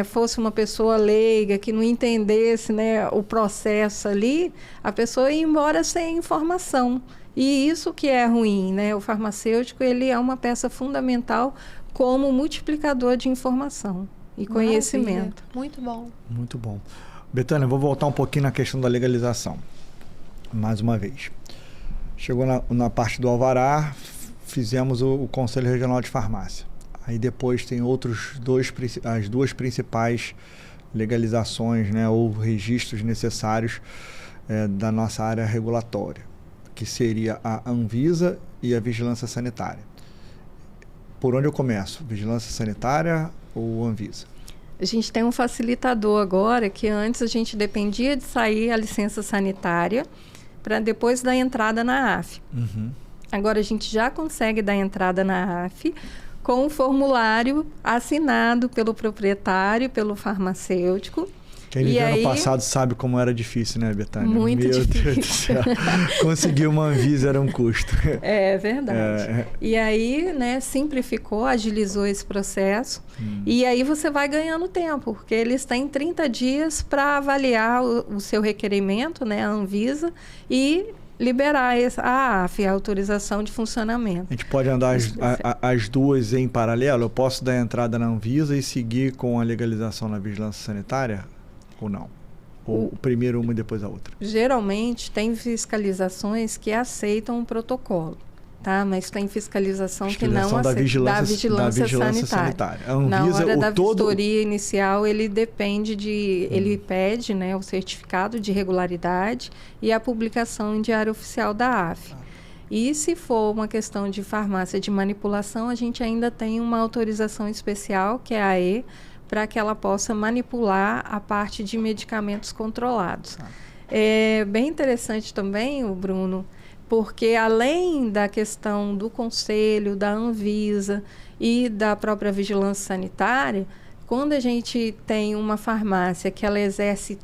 fosse uma pessoa leiga, que não entendesse, né, o processo ali, a pessoa ia embora sem informação. E isso que é ruim, né? O farmacêutico, ele é uma peça fundamental como multiplicador de informação e conhecimento.
Muito bom.
Muito bom. Betânia, eu vou voltar um pouquinho na questão da legalização. Mais uma vez. Chegou na parte do alvará, fizemos o Conselho Regional de Farmácia. Aí depois tem as duas principais legalizações, né, ou registros necessários da nossa área regulatória, que seria a Anvisa e a Vigilância Sanitária. Por onde eu começo? Vigilância Sanitária ou Anvisa?
A gente tem um facilitador agora, que antes a gente dependia de sair a licença sanitária para depois dar entrada na AF.
Uhum.
Agora a gente já consegue dar entrada na AF com um formulário assinado pelo proprietário, pelo farmacêutico.
Quem viveu ano passado sabe como era difícil, né, Betânia?
Muito difícil.
Deus do céu. Conseguir uma Anvisa era um custo.
É verdade. E aí, né, simplificou, agilizou esse processo. E aí você vai ganhando tempo, porque eles têm 30 dias para avaliar o seu requerimento, né, a Anvisa, e liberar a AF, a autorização de funcionamento.
A gente pode andar as duas em paralelo? Eu posso dar entrada na Anvisa e seguir com a legalização na Vigilância Sanitária? Ou não? Ou primeiro uma e depois a outra?
Geralmente tem fiscalizações que aceitam um protocolo, tá? Mas tem fiscalização que não aceita. Da vigilância sanitária.
A Anvisa,
na hora da vistoria inicial, ele depende de... Ele pede, né, o certificado de regularidade e a publicação em Diário Oficial da AF. E se for uma questão de farmácia de manipulação, a gente ainda tem uma autorização especial, que é a AE, para que ela possa manipular a parte de medicamentos controlados. É bem interessante também, Bruno, porque além da questão do Conselho, da Anvisa e da própria Vigilância Sanitária, quando a gente tem uma farmácia que ela exerce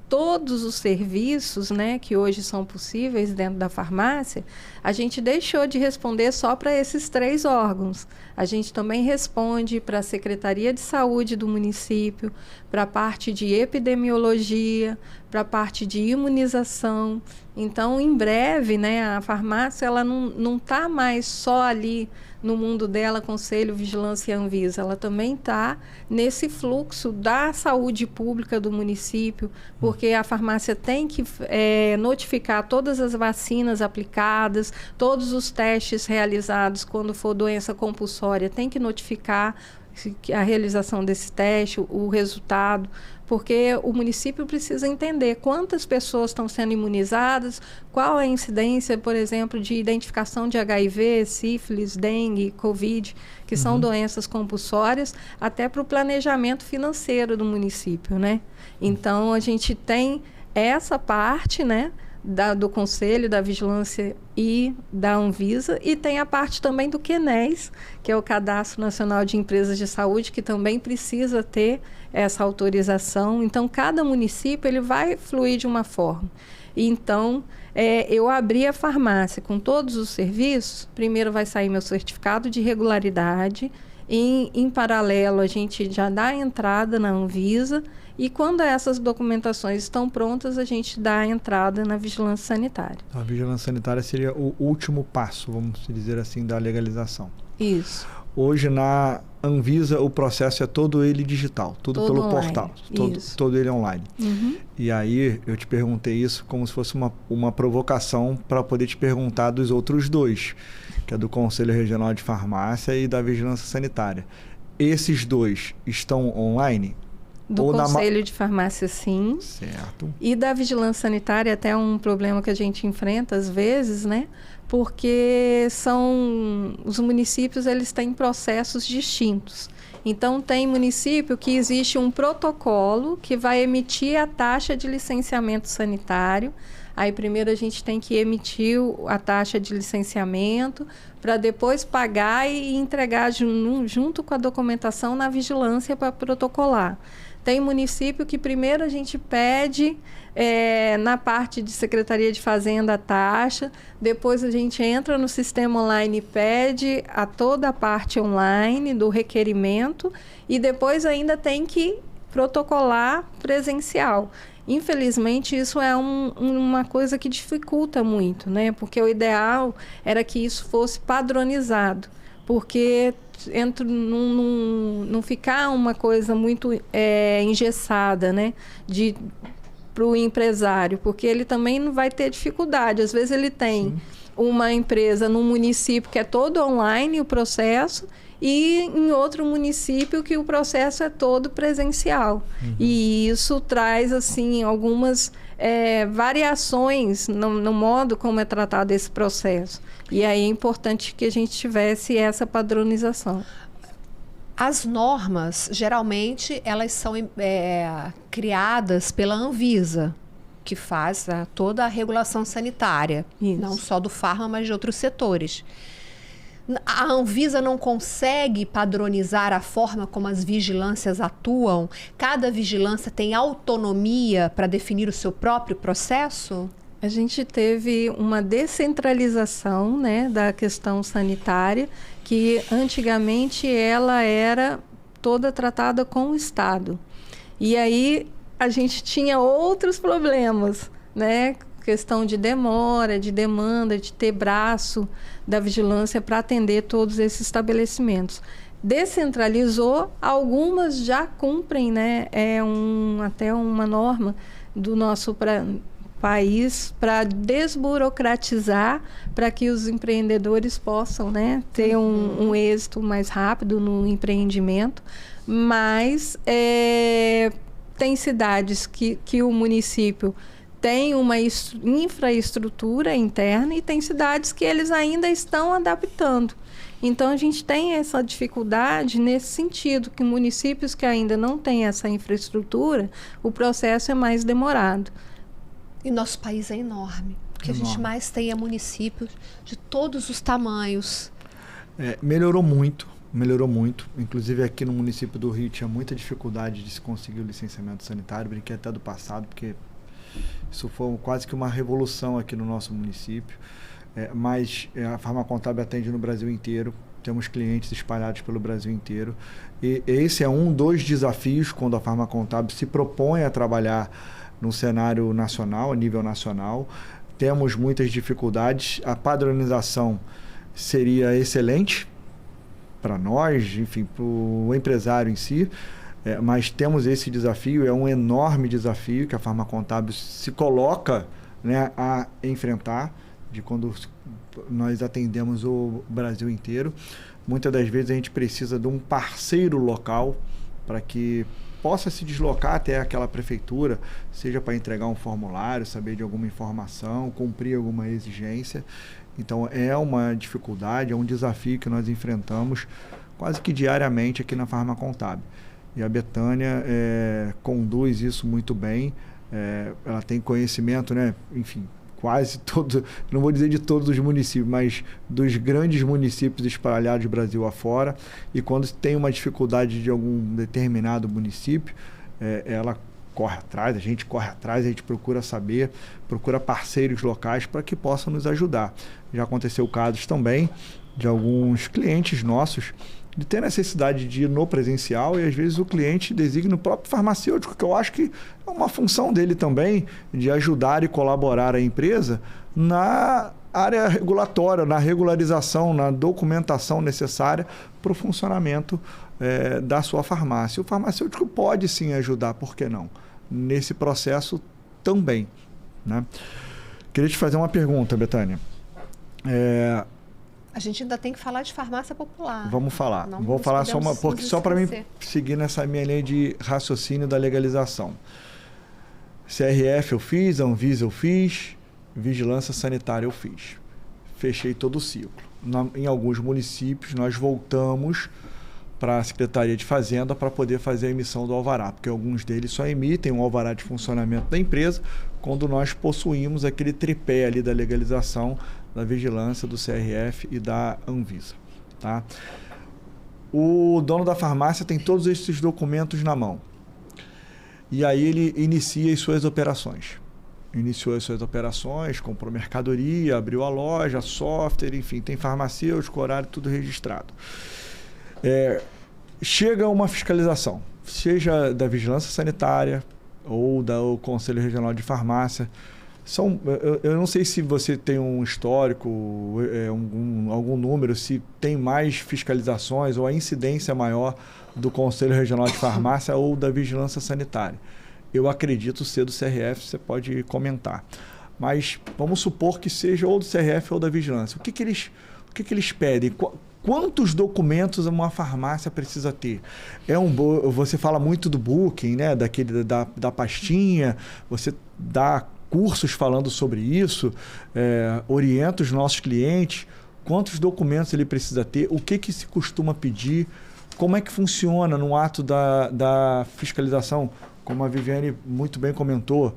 todos os serviços, né, que hoje são possíveis dentro da farmácia, a gente deixou de responder só para esses 3 órgãos. A gente também responde para a Secretaria de Saúde do município, para a parte de epidemiologia, para a parte de imunização. Então, em breve, né, a farmácia ela não está mais só ali no mundo dela, Conselho, Vigilância e Anvisa. Ela também está nesse fluxo da saúde pública do município, porque a farmácia tem que notificar todas as vacinas aplicadas, todos os testes realizados quando for doença compulsória, tem que notificar a realização desse teste, o resultado, porque o município precisa entender quantas pessoas estão sendo imunizadas, qual a incidência, por exemplo, de identificação de HIV, sífilis, dengue, Covid, que são doenças compulsórias, até para o planejamento financeiro do município, né? Então, a gente tem essa parte, né, do Conselho, da Vigilância e da Anvisa, e tem a parte também do CNES, que é o Cadastro Nacional de Empresas de Saúde, que também precisa ter essa autorização. Então, cada município ele vai fluir de uma forma. Então, eu abri a farmácia com todos os serviços, primeiro vai sair meu certificado de regularidade, em paralelo a gente já dá a entrada na Anvisa, e quando essas documentações estão prontas, a gente dá a entrada na Vigilância Sanitária.
A Vigilância Sanitária seria o último passo, vamos dizer assim, da legalização.
Isso.
Hoje na Anvisa o processo é todo ele digital, tudo pelo
online.
portal, todo ele online. E aí eu te perguntei isso como se fosse uma provocação para poder te perguntar dos outros dois, que é do Conselho Regional de Farmácia e da Vigilância Sanitária. Esses dois estão online?
Do Conselho de Farmácia, sim.
Certo.
E da Vigilância Sanitária, até um problema que a gente enfrenta às vezes, né? Porque os municípios, eles têm processos distintos. Então, tem município que existe um protocolo que vai emitir a taxa de licenciamento sanitário. Aí, primeiro, a gente tem que emitir a taxa de licenciamento para depois pagar e entregar junto com a documentação na vigilância para protocolar. Tem município que primeiro a gente pede na parte de Secretaria de Fazenda a taxa, depois a gente entra no sistema online e pede a toda a parte online do requerimento e depois ainda tem que protocolar presencial. Infelizmente, isso é uma coisa que dificulta muito, né? Porque o ideal era que isso fosse padronizado, porque não ficar uma coisa muito engessada, né? Para o empresário, porque ele também não vai ter dificuldade. Às vezes ele tem uma empresa num município que é todo online o processo e em outro município que o processo é todo presencial. E isso traz assim algumas variações no modo como é tratado esse processo. E aí é importante que a gente tivesse essa padronização.
As normas, geralmente, elas são criadas pela Anvisa, que faz toda a regulação sanitária, não só do farma, mas de outros setores. A Anvisa não consegue padronizar a forma como as vigilâncias atuam? Cada vigilância tem autonomia para definir o seu próprio processo?
A gente teve uma descentralização, né, da questão sanitária, que antigamente ela era toda tratada com o Estado. E aí a gente tinha outros problemas, né? Questão de demora, de demanda, de ter braço da vigilância para atender todos esses estabelecimentos. Descentralizou, algumas já cumprem, né? Até uma norma do nosso país para desburocratizar, para que os empreendedores possam, né, ter um êxito mais rápido no empreendimento. Mas tem cidades que o município tem uma infraestrutura interna e tem cidades que eles ainda estão adaptando. Então, a gente tem essa dificuldade nesse sentido, que municípios que ainda não têm essa infraestrutura, o processo é mais demorado.
E nosso país é enorme. O que a gente mais tem é municípios de todos os tamanhos.
Melhorou muito. Inclusive aqui no município do Rio tinha muita dificuldade de se conseguir o licenciamento sanitário. Brinquei até do passado, porque isso foi quase que uma revolução aqui no nosso município. Mas a Farma Contábil atende no Brasil inteiro. Temos clientes espalhados pelo Brasil inteiro. E esse é um dos desafios quando a Farma Contábil se propõe a trabalhar no cenário nacional, a nível nacional. Temos muitas dificuldades. A padronização seria excelente para nós, enfim, para o empresário em si, mas temos esse desafio, é um enorme desafio que a Farma Contábil se coloca, né, a enfrentar, de quando nós atendemos o Brasil inteiro. Muitas das vezes a gente precisa de um parceiro local para que possa se deslocar até aquela prefeitura, seja para entregar um formulário, saber de alguma informação, cumprir alguma exigência. Então é uma dificuldade, é um desafio que nós enfrentamos quase que diariamente aqui na Farma Contábil. E a Betânia conduz isso muito bem, ela tem conhecimento, né? Enfim, quase todos, não vou dizer de todos os municípios, mas dos grandes municípios espalhados Brasil afora. E quando tem uma dificuldade de algum determinado município, ela corre atrás, a gente corre atrás, a gente procura saber, procura parceiros locais para que possam nos ajudar. Já aconteceu casos também de alguns clientes nossos de ter necessidade de ir no presencial e às vezes o cliente designa o próprio farmacêutico, que eu acho que é uma função dele também, de ajudar e colaborar a empresa área regulatória, na regularização, na documentação necessária para o funcionamento da sua farmácia. O farmacêutico pode sim ajudar, por que não? Nesse processo também, né? Queria te fazer uma pergunta, Betânia.
A gente ainda tem que falar de farmácia popular.
Vamos falar. Vou falar só para mim seguir nessa minha linha de raciocínio da legalização. CRF eu fiz, Anvisa eu fiz, Vigilância Sanitária eu fiz. Fechei todo o ciclo. Em alguns municípios nós voltamos para a Secretaria de Fazenda para poder fazer a emissão do alvará, porque alguns deles só emitem um alvará de funcionamento da empresa quando nós possuímos aquele tripé ali da legalização, da vigilância, do CRF e da Anvisa. Tá? O dono da farmácia tem todos esses documentos na mão. E aí ele inicia as suas operações. Iniciou as suas operações, comprou mercadoria, abriu a loja, software, enfim, tem farmacêutico, horário, tudo registrado. Chega uma fiscalização, seja da Vigilância Sanitária ou do Conselho Regional de Farmácia. Eu não sei se você tem um histórico, algum número, se tem mais fiscalizações ou a incidência maior do Conselho Regional de Farmácia ou da Vigilância Sanitária. Eu acredito ser do CRF, você pode comentar. Mas vamos supor que seja ou do CRF ou da Vigilância. O que eles pedem? Quantos documentos uma farmácia precisa ter? Você fala muito do booking, né? Da pastinha, você dá cursos falando sobre isso, orienta os nossos clientes, quantos documentos ele precisa ter, o que se costuma pedir, como é que funciona no ato da fiscalização, como a Viviane muito bem comentou,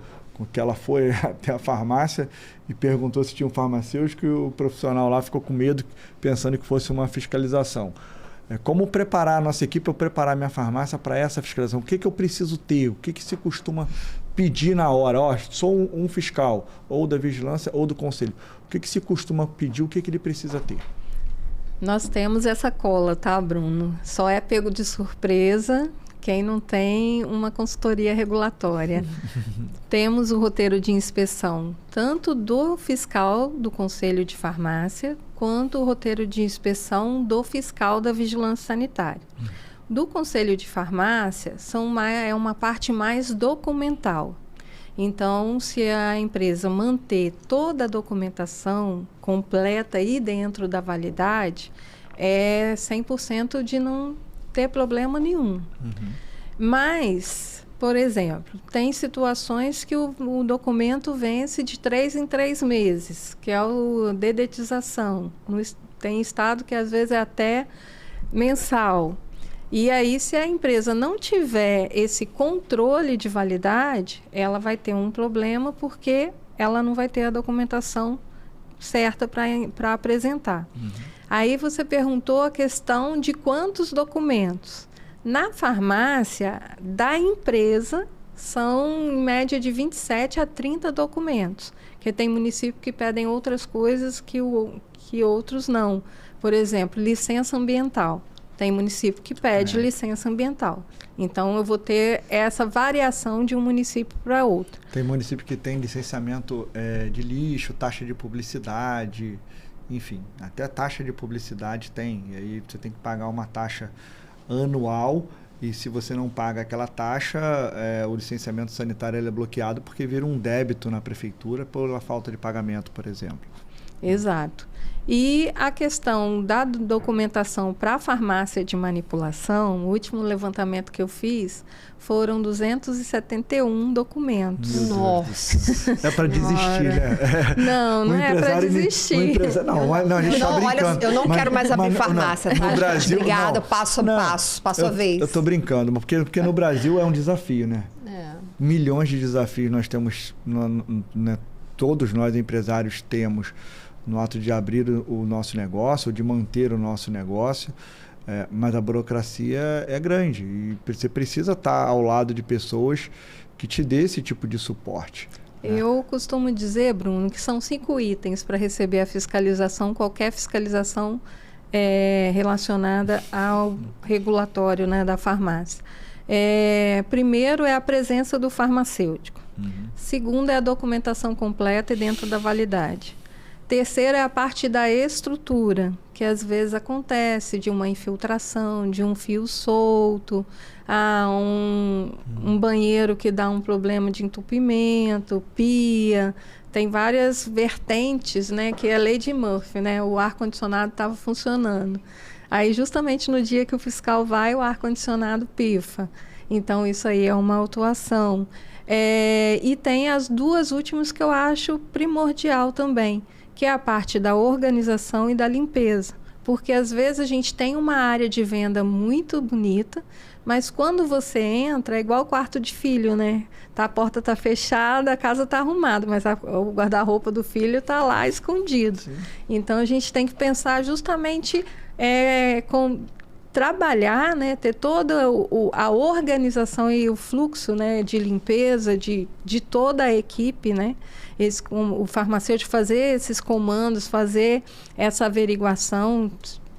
que ela foi até a farmácia e perguntou se tinha um farmacêutico e o profissional lá ficou com medo, pensando que fosse uma fiscalização. Como preparar a nossa equipe, eu preparar minha farmácia para essa fiscalização? O que eu preciso ter? O que se costuma pedir na hora? Sou um fiscal, ou da vigilância, ou do conselho. O que se costuma pedir? O que ele precisa ter?
Nós temos essa cola, tá, Bruno? Só é pego de surpresa quem não tem uma consultoria regulatória. Temos o roteiro de inspeção, tanto do fiscal do Conselho de Farmácia, quanto o roteiro de inspeção do fiscal da Vigilância Sanitária. Do Conselho de Farmácia, é uma parte mais documental. Então, se a empresa manter toda a documentação completa e dentro da validade, é 100% de não ter problema nenhum. Mas, por exemplo, tem situações que o documento vence de 3 em 3 meses, que é a dedetização. Tem estado que às vezes é até mensal. E aí, se a empresa não tiver esse controle de validade, ela vai ter um problema porque ela não vai ter a documentação certa para apresentar. Aí você perguntou a questão de quantos documentos. Na farmácia da empresa, são em média de 27 a 30 documentos, porque tem município que pedem outras coisas que outros não. Por exemplo, licença ambiental. Tem município que pede licença ambiental. Então, eu vou ter essa variação de um município para outro.
Tem município que tem licenciamento de lixo, taxa de publicidade, enfim, até taxa de publicidade tem. E aí você tem que pagar uma taxa anual e se você não paga aquela taxa, o licenciamento sanitário é bloqueado porque vira um débito na prefeitura pela falta de pagamento, por exemplo.
Exato. E a questão da documentação para a farmácia de manipulação, o último levantamento que eu fiz, foram 271 documentos.
Nossa!
É para desistir, né?
Não é para desistir.
Não, a gente está brincando.
Olha, eu não quero mais abrir farmácia, tá?
No Brasil,
obrigada, passo a vez.
Eu estou brincando, porque no Brasil é um desafio, né? Milhões de desafios nós temos, todos nós empresários temos, no ato de abrir o nosso negócio, ou de manter o nosso negócio, mas a burocracia é grande e você precisa estar ao lado de pessoas que te dê esse tipo de suporte.
Eu costumo dizer, Bruno, que são 5 itens para receber a fiscalização, qualquer fiscalização relacionada ao regulatório, né, da farmácia. Primeiro é a presença do farmacêutico. Segundo é a documentação completa e dentro da validade. Terceiro é a parte da estrutura, que às vezes acontece de uma infiltração, de um fio solto, um banheiro que dá um problema de entupimento, pia. Tem várias vertentes, né, que é a lei de Murphy, né? O ar-condicionado estava funcionando. Aí, justamente no dia que o fiscal vai, o ar-condicionado pifa. Então, isso aí é uma autuação. E tem as duas últimas que eu acho primordial também, que é a parte da organização e da limpeza. Porque, às vezes, a gente tem uma área de venda muito bonita, mas quando você entra, é igual quarto de filho, né? A porta está fechada, a casa está arrumada, mas o guarda-roupa do filho está lá escondido. Sim. Então, a gente tem que pensar justamente trabalhar, né, ter toda a organização e o fluxo, né, de limpeza de toda a equipe, né? O farmacêutico fazer esses comandos, fazer essa averiguação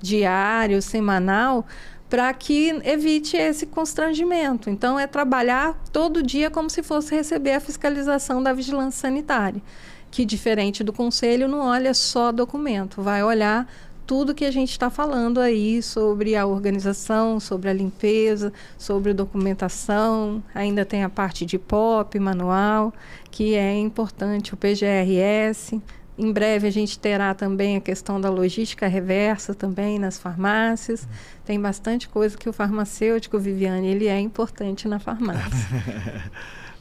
diária, semanal, para que evite esse constrangimento. Então, é trabalhar todo dia como se fosse receber a fiscalização da vigilância sanitária, que, diferente do conselho, não olha só documento, vai olhar tudo que a gente está falando aí sobre a organização, sobre a limpeza, sobre a documentação. Ainda tem a parte de POP, manual, que é importante, o PGRS. Em breve a gente terá também a questão da logística reversa também nas farmácias. Tem bastante coisa que o farmacêutico, Viviane, ele é importante na farmácia.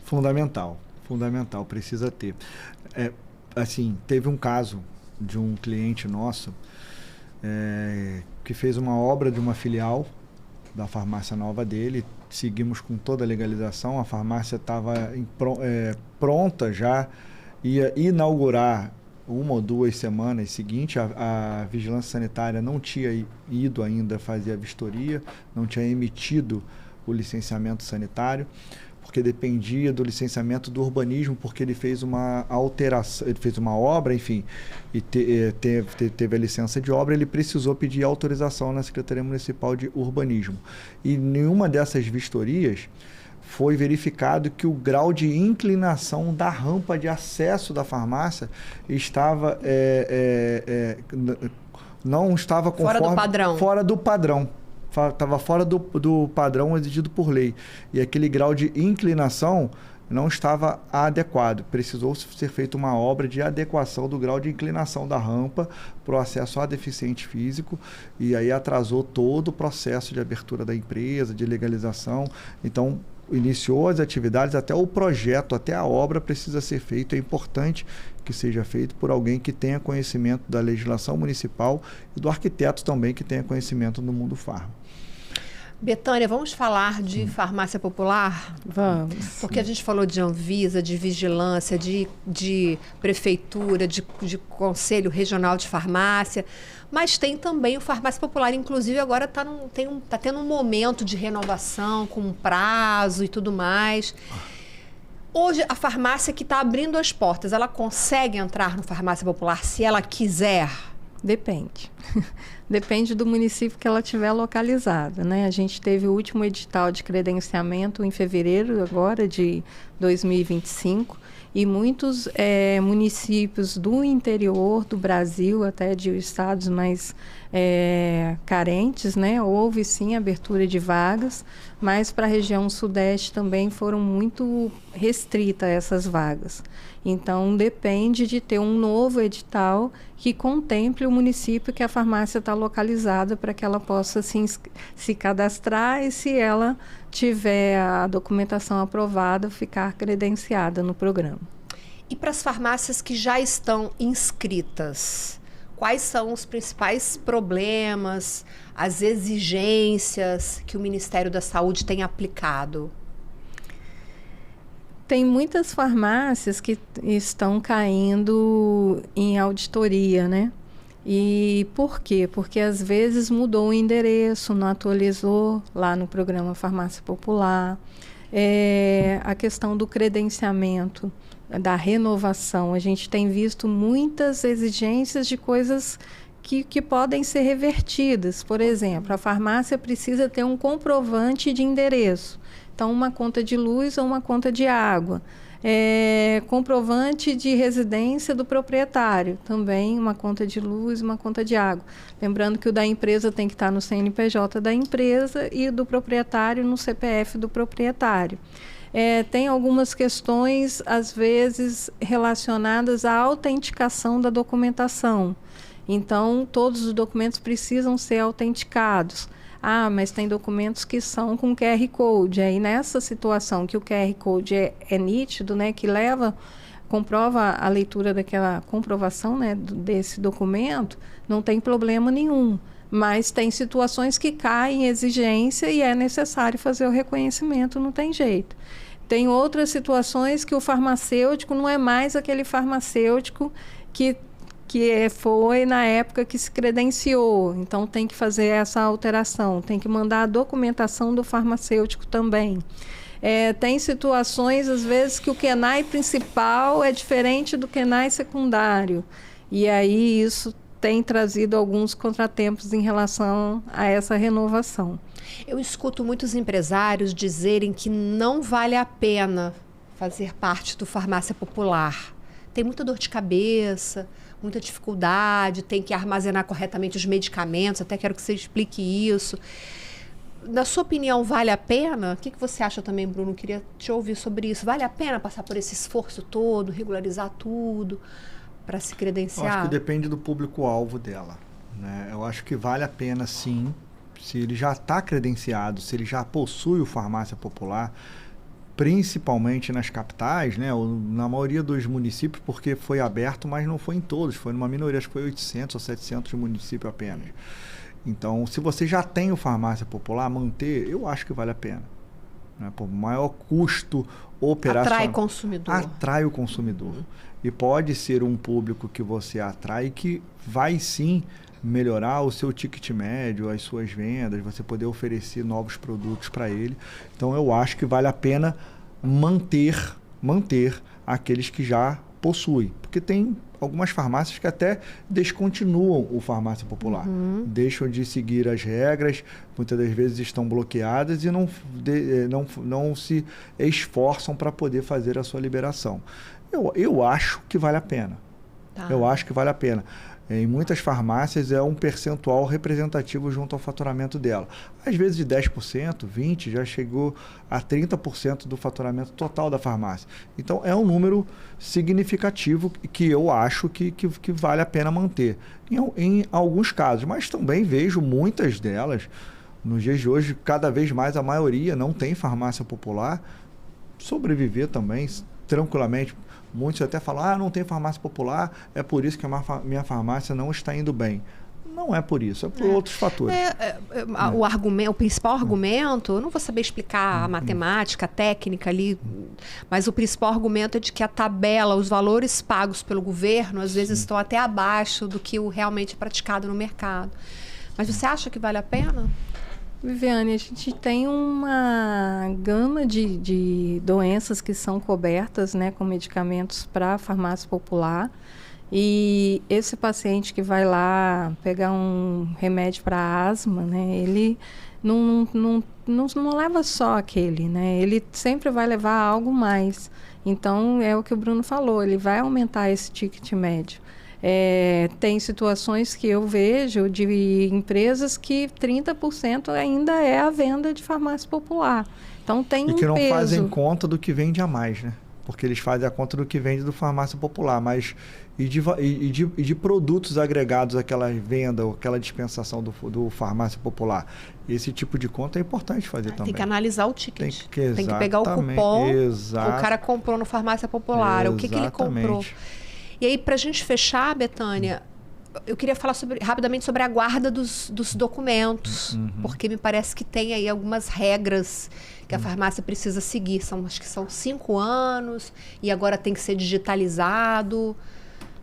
Fundamental, precisa ter. Assim, teve um caso de um cliente nosso que fez uma obra de uma filial da farmácia nova dele. Seguimos com toda a legalização, a farmácia estava pronta já, ia inaugurar 1 ou 2 semanas seguinte. A vigilância sanitária não tinha ido ainda fazer a vistoria, não tinha emitido o licenciamento sanitário, porque dependia do licenciamento do urbanismo, porque ele fez uma alteração, ele fez uma obra, enfim, e teve a licença de obra. Ele precisou pedir autorização na Secretaria Municipal de Urbanismo. E nenhuma dessas vistorias foi verificado que o grau de inclinação da rampa de acesso da farmácia estava não estava conforme, fora do padrão. Estava fora do padrão exigido por lei. E aquele grau de inclinação não estava adequado. Precisou ser feita uma obra de adequação do grau de inclinação da rampa para o acesso a deficiente físico, e aí atrasou todo o processo de abertura da empresa, de legalização. Então, iniciou as atividades, até o projeto, até a obra precisa ser feito. É importante que seja feito por alguém que tenha conhecimento da legislação municipal e do arquiteto também que tenha conhecimento do mundo farma.
Betânia, vamos falar de farmácia popular?
Vamos.
Porque a gente falou de Anvisa, de vigilância, de prefeitura, de conselho regional de farmácia, mas tem também o farmácia popular. Inclusive, agora está tendo um momento de renovação com um prazo e tudo mais. Hoje, a farmácia que está abrindo as portas, ela consegue entrar no farmácia popular se ela quiser?
Depende. Depende do município que ela tiver localizada, né? A gente teve o último edital de credenciamento em fevereiro agora de 2025, e muitos municípios do interior do Brasil, até de estados mais carentes, né? Houve sim abertura de vagas, mas para a região sudeste também foram muito restritas essas vagas. Então, depende de ter um novo edital que contemple o município que a farmácia está localizada, para que ela possa se cadastrar e, se ela tiver a documentação aprovada, ficar credenciada no programa.
E para as farmácias que já estão inscritas, quais são os principais problemas, as exigências que o Ministério da Saúde tem aplicado?
Tem muitas farmácias que estão caindo em auditoria, né? E por quê? Porque às vezes mudou o endereço, não atualizou lá no programa Farmácia Popular. A questão do credenciamento, da renovação. A gente tem visto muitas exigências de coisas que podem ser revertidas. Por exemplo, a farmácia precisa ter um comprovante de endereço. Então, uma conta de luz ou uma conta de água. comprovante de residência do proprietário, também uma conta de luz, uma conta de água. Lembrando que o da empresa tem que estar no CNPJ da empresa e do proprietário no CPF do proprietário. Tem algumas questões, às vezes, relacionadas à autenticação da documentação. Então, todos os documentos precisam ser autenticados. Mas tem documentos que são com QR Code. Aí, nessa situação que o QR Code é nítido, né, que comprova a leitura daquela comprovação, né, desse documento, não tem problema nenhum. Mas tem situações que caem em exigência e é necessário fazer o reconhecimento, não tem jeito. Tem outras situações que o farmacêutico não é mais aquele farmacêutico que foi na época que se credenciou. Então, tem que fazer essa alteração. Tem que mandar a documentação do farmacêutico também. Tem situações, às vezes, que o QNAI principal é diferente do QNAI secundário. E aí, isso tem trazido alguns contratempos em relação a essa renovação.
Eu escuto muitos empresários dizerem que não vale a pena fazer parte do Farmácia Popular. Tem muita dor de cabeça, muita dificuldade, tem que armazenar corretamente os medicamentos, até quero que você explique isso. Na sua opinião, vale a pena? O que você acha também, Bruno? Queria te ouvir sobre isso. Vale a pena passar por esse esforço todo, regularizar tudo, para se credenciar?
Eu acho que depende do público-alvo dela, né? Eu acho que vale a pena, sim, se ele já está credenciado, se ele já possui o Farmácia Popular, principalmente nas capitais, né, ou na maioria dos municípios, porque foi aberto, mas não foi em todos, foi numa minoria, acho que foi 800 ou 700 municípios apenas. Então, se você já tem o Farmácia Popular, manter, eu acho que vale a pena. Né? Por maior custo operacional.
Atrai consumidor.
Atrai o consumidor. E pode ser um público que você atrai que vai sim melhorar o seu ticket médio, as suas vendas, você poder oferecer novos produtos para ele. Então, eu acho que vale a pena manter aqueles que já possuem. Porque tem algumas farmácias que até descontinuam o Farmácia Popular. Deixam de seguir as regras, muitas das vezes estão bloqueadas e não se esforçam para poder fazer a sua liberação. Eu acho que vale a pena.
Tá.
Eu acho que vale a pena. Em muitas farmácias é um percentual representativo junto ao faturamento dela. Às vezes de 10%, 20%, já chegou a 30% do faturamento total da farmácia. Então é um número significativo que eu acho que vale a pena manter. Em alguns casos, mas também vejo muitas delas, nos dias de hoje, cada vez mais a maioria não tem farmácia popular, sobreviver também tranquilamente. Muitos até falam, não tem farmácia popular, é por isso que a minha farmácia não está indo bem. Não é por isso, é por outros fatores.
O principal argumento, eu não vou saber explicar a matemática, a técnica ali, mas o principal argumento é de que a tabela, os valores pagos pelo governo, às vezes estão até abaixo do que o realmente praticado no mercado. Mas você acha que vale a pena?
Viviane, a gente tem uma gama de doenças que são cobertas, né, com medicamentos para a farmácia popular. E esse paciente que vai lá pegar um remédio para asma, né, ele não leva só aquele, né? Ele sempre vai levar algo mais. Então, é o que o Bruno falou, ele vai aumentar esse ticket médio. Tem situações que eu vejo de empresas que 30% ainda é a venda de farmácia popular. Então tem um peso. E que não
fazem conta do que vende a mais, né? Porque eles fazem a conta do que vende do farmácia popular, mas e de produtos agregados àquela venda ou aquela dispensação do farmácia popular. Esse tipo de conta é importante fazer também.
Tem que analisar o ticket. Tem que pegar o cupom. O cara comprou no farmácia popular. O que ele comprou. E aí, para a gente fechar, Betânia, eu queria falar rapidamente sobre a guarda dos documentos, porque me parece que tem aí algumas regras que a farmácia precisa seguir. Acho que são 5 anos e agora tem que ser digitalizado.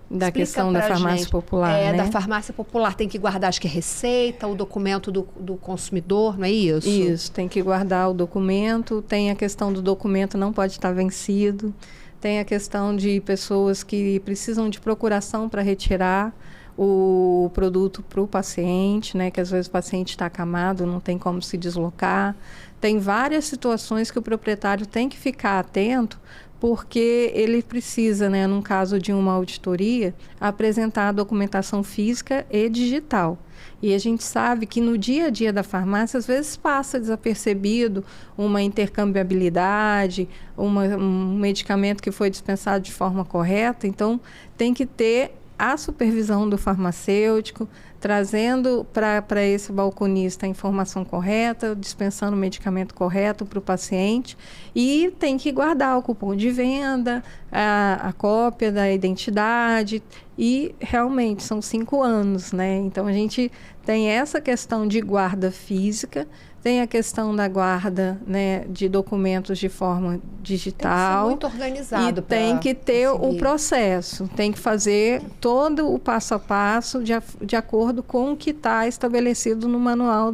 Da questão da farmácia popular, né?
Da farmácia popular. Tem que guardar, acho que é receita, o documento do consumidor, não é isso?
Isso, tem que guardar o documento. Tem a questão do documento, não pode estar vencido. Tem a questão de pessoas que precisam de procuração para retirar o produto para o paciente, né? Que às vezes o paciente está acamado, não tem como se deslocar. Tem várias situações que o proprietário tem que ficar atento porque ele precisa, né, num caso de uma auditoria, apresentar a documentação física e digital. E a gente sabe que no dia a dia da farmácia, às vezes passa desapercebido uma intercambiabilidade, um medicamento que foi dispensado de forma correta. Então, tem que ter a supervisão do farmacêutico, trazendo para esse balconista a informação correta, dispensando o medicamento correto para o paciente, e tem que guardar o cupom de venda, a cópia da identidade, e realmente são 5 anos, né? Então a gente tem essa questão de guarda física, tem a questão da guarda, né, de documentos de forma digital.
Tem que ser muito organizado.
E tem que ter o processo, tem que fazer todo o passo a passo de acordo com o que está estabelecido no manual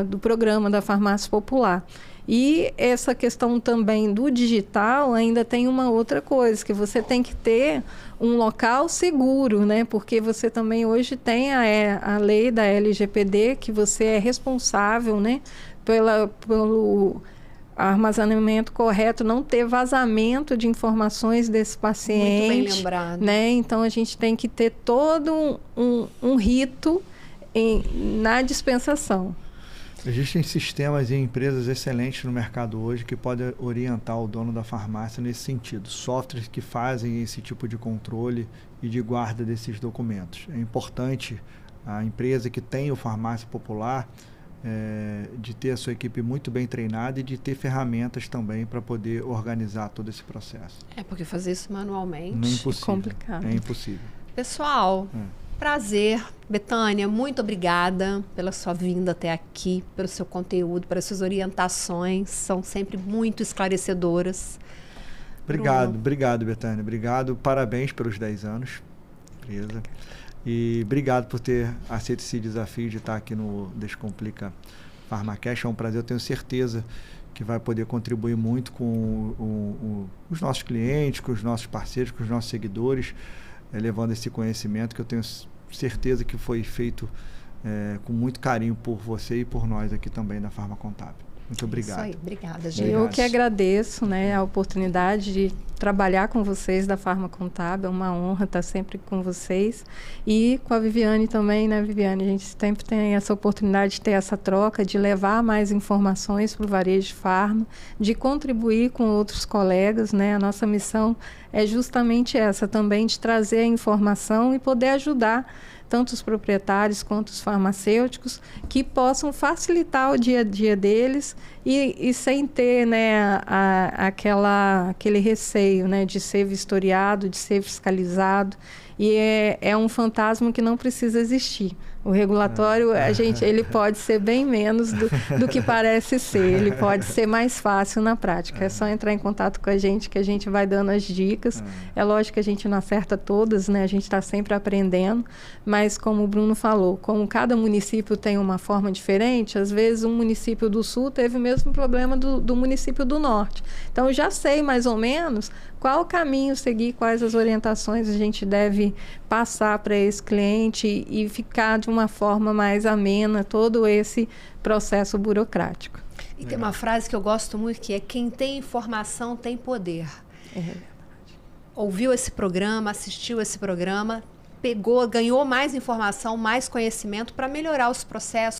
do programa da Farmácia Popular. E essa questão também do digital ainda tem uma outra coisa, que você tem que ter um local seguro, né? Porque você também hoje tem a lei da LGPD, que você é responsável, né, pelo armazenamento correto, não ter vazamento de informações desse paciente.
Muito bem lembrado.
Né? Então, a gente tem que ter todo um rito na dispensação.
Existem sistemas e empresas excelentes no mercado hoje que podem orientar o dono da farmácia nesse sentido. Softwares que fazem esse tipo de controle e de guarda desses documentos. É importante a empresa que tem o Farmácia Popular de ter a sua equipe muito bem treinada e de ter ferramentas também para poder organizar todo esse processo.
Porque fazer isso manualmente
Não é impossível.
Complicado.
É impossível.
Pessoal, prazer. Betânia, muito obrigada pela sua vinda até aqui, pelo seu conteúdo, pelas suas orientações. São sempre muito esclarecedoras.
Obrigado, Betânia. Obrigado, parabéns pelos 10 anos, empresa. E obrigado por ter aceito esse desafio de estar aqui no Descomplica PharmaCast. É um prazer, eu tenho certeza que vai poder contribuir muito com os nossos clientes, com os nossos parceiros, com os nossos seguidores, levando esse conhecimento que eu tenho certeza que foi feito com muito carinho por você e por nós aqui também da Farma Contábil. Muito obrigado.
Isso aí, obrigada, gente.
Eu que agradeço, né, a oportunidade de trabalhar com vocês da Farma Contábil. É uma honra estar sempre com vocês. E com a Viviane também, né, Viviane? A gente sempre tem essa oportunidade de ter essa troca, de levar mais informações para o varejo de farma, de contribuir com outros colegas, né? A nossa missão é justamente essa também, de trazer a informação e poder ajudar tanto os proprietários quanto os farmacêuticos, que possam facilitar o dia a dia deles e sem ter, né, aquele receio, né, de ser vistoriado, de ser fiscalizado. E é um fantasma que não precisa existir. O regulatório, ele pode ser bem menos do que parece ser. Ele pode ser mais fácil na prática. É só entrar em contato com a gente que a gente vai dando as dicas. É lógico que a gente não acerta todas, né? A gente está sempre aprendendo. Mas como o Bruno falou, como cada município tem uma forma diferente, às vezes um município do sul teve o mesmo problema do município do norte. Então, eu já sei mais ou menos qual o caminho seguir, quais as orientações a gente deve passar para esse cliente e ficar de uma forma mais amena todo esse processo burocrático.
E tem uma frase que eu gosto muito, que é: quem tem informação tem poder.
É verdade.
Ouviu esse programa, assistiu esse programa, ganhou mais informação, mais conhecimento para melhorar os processos,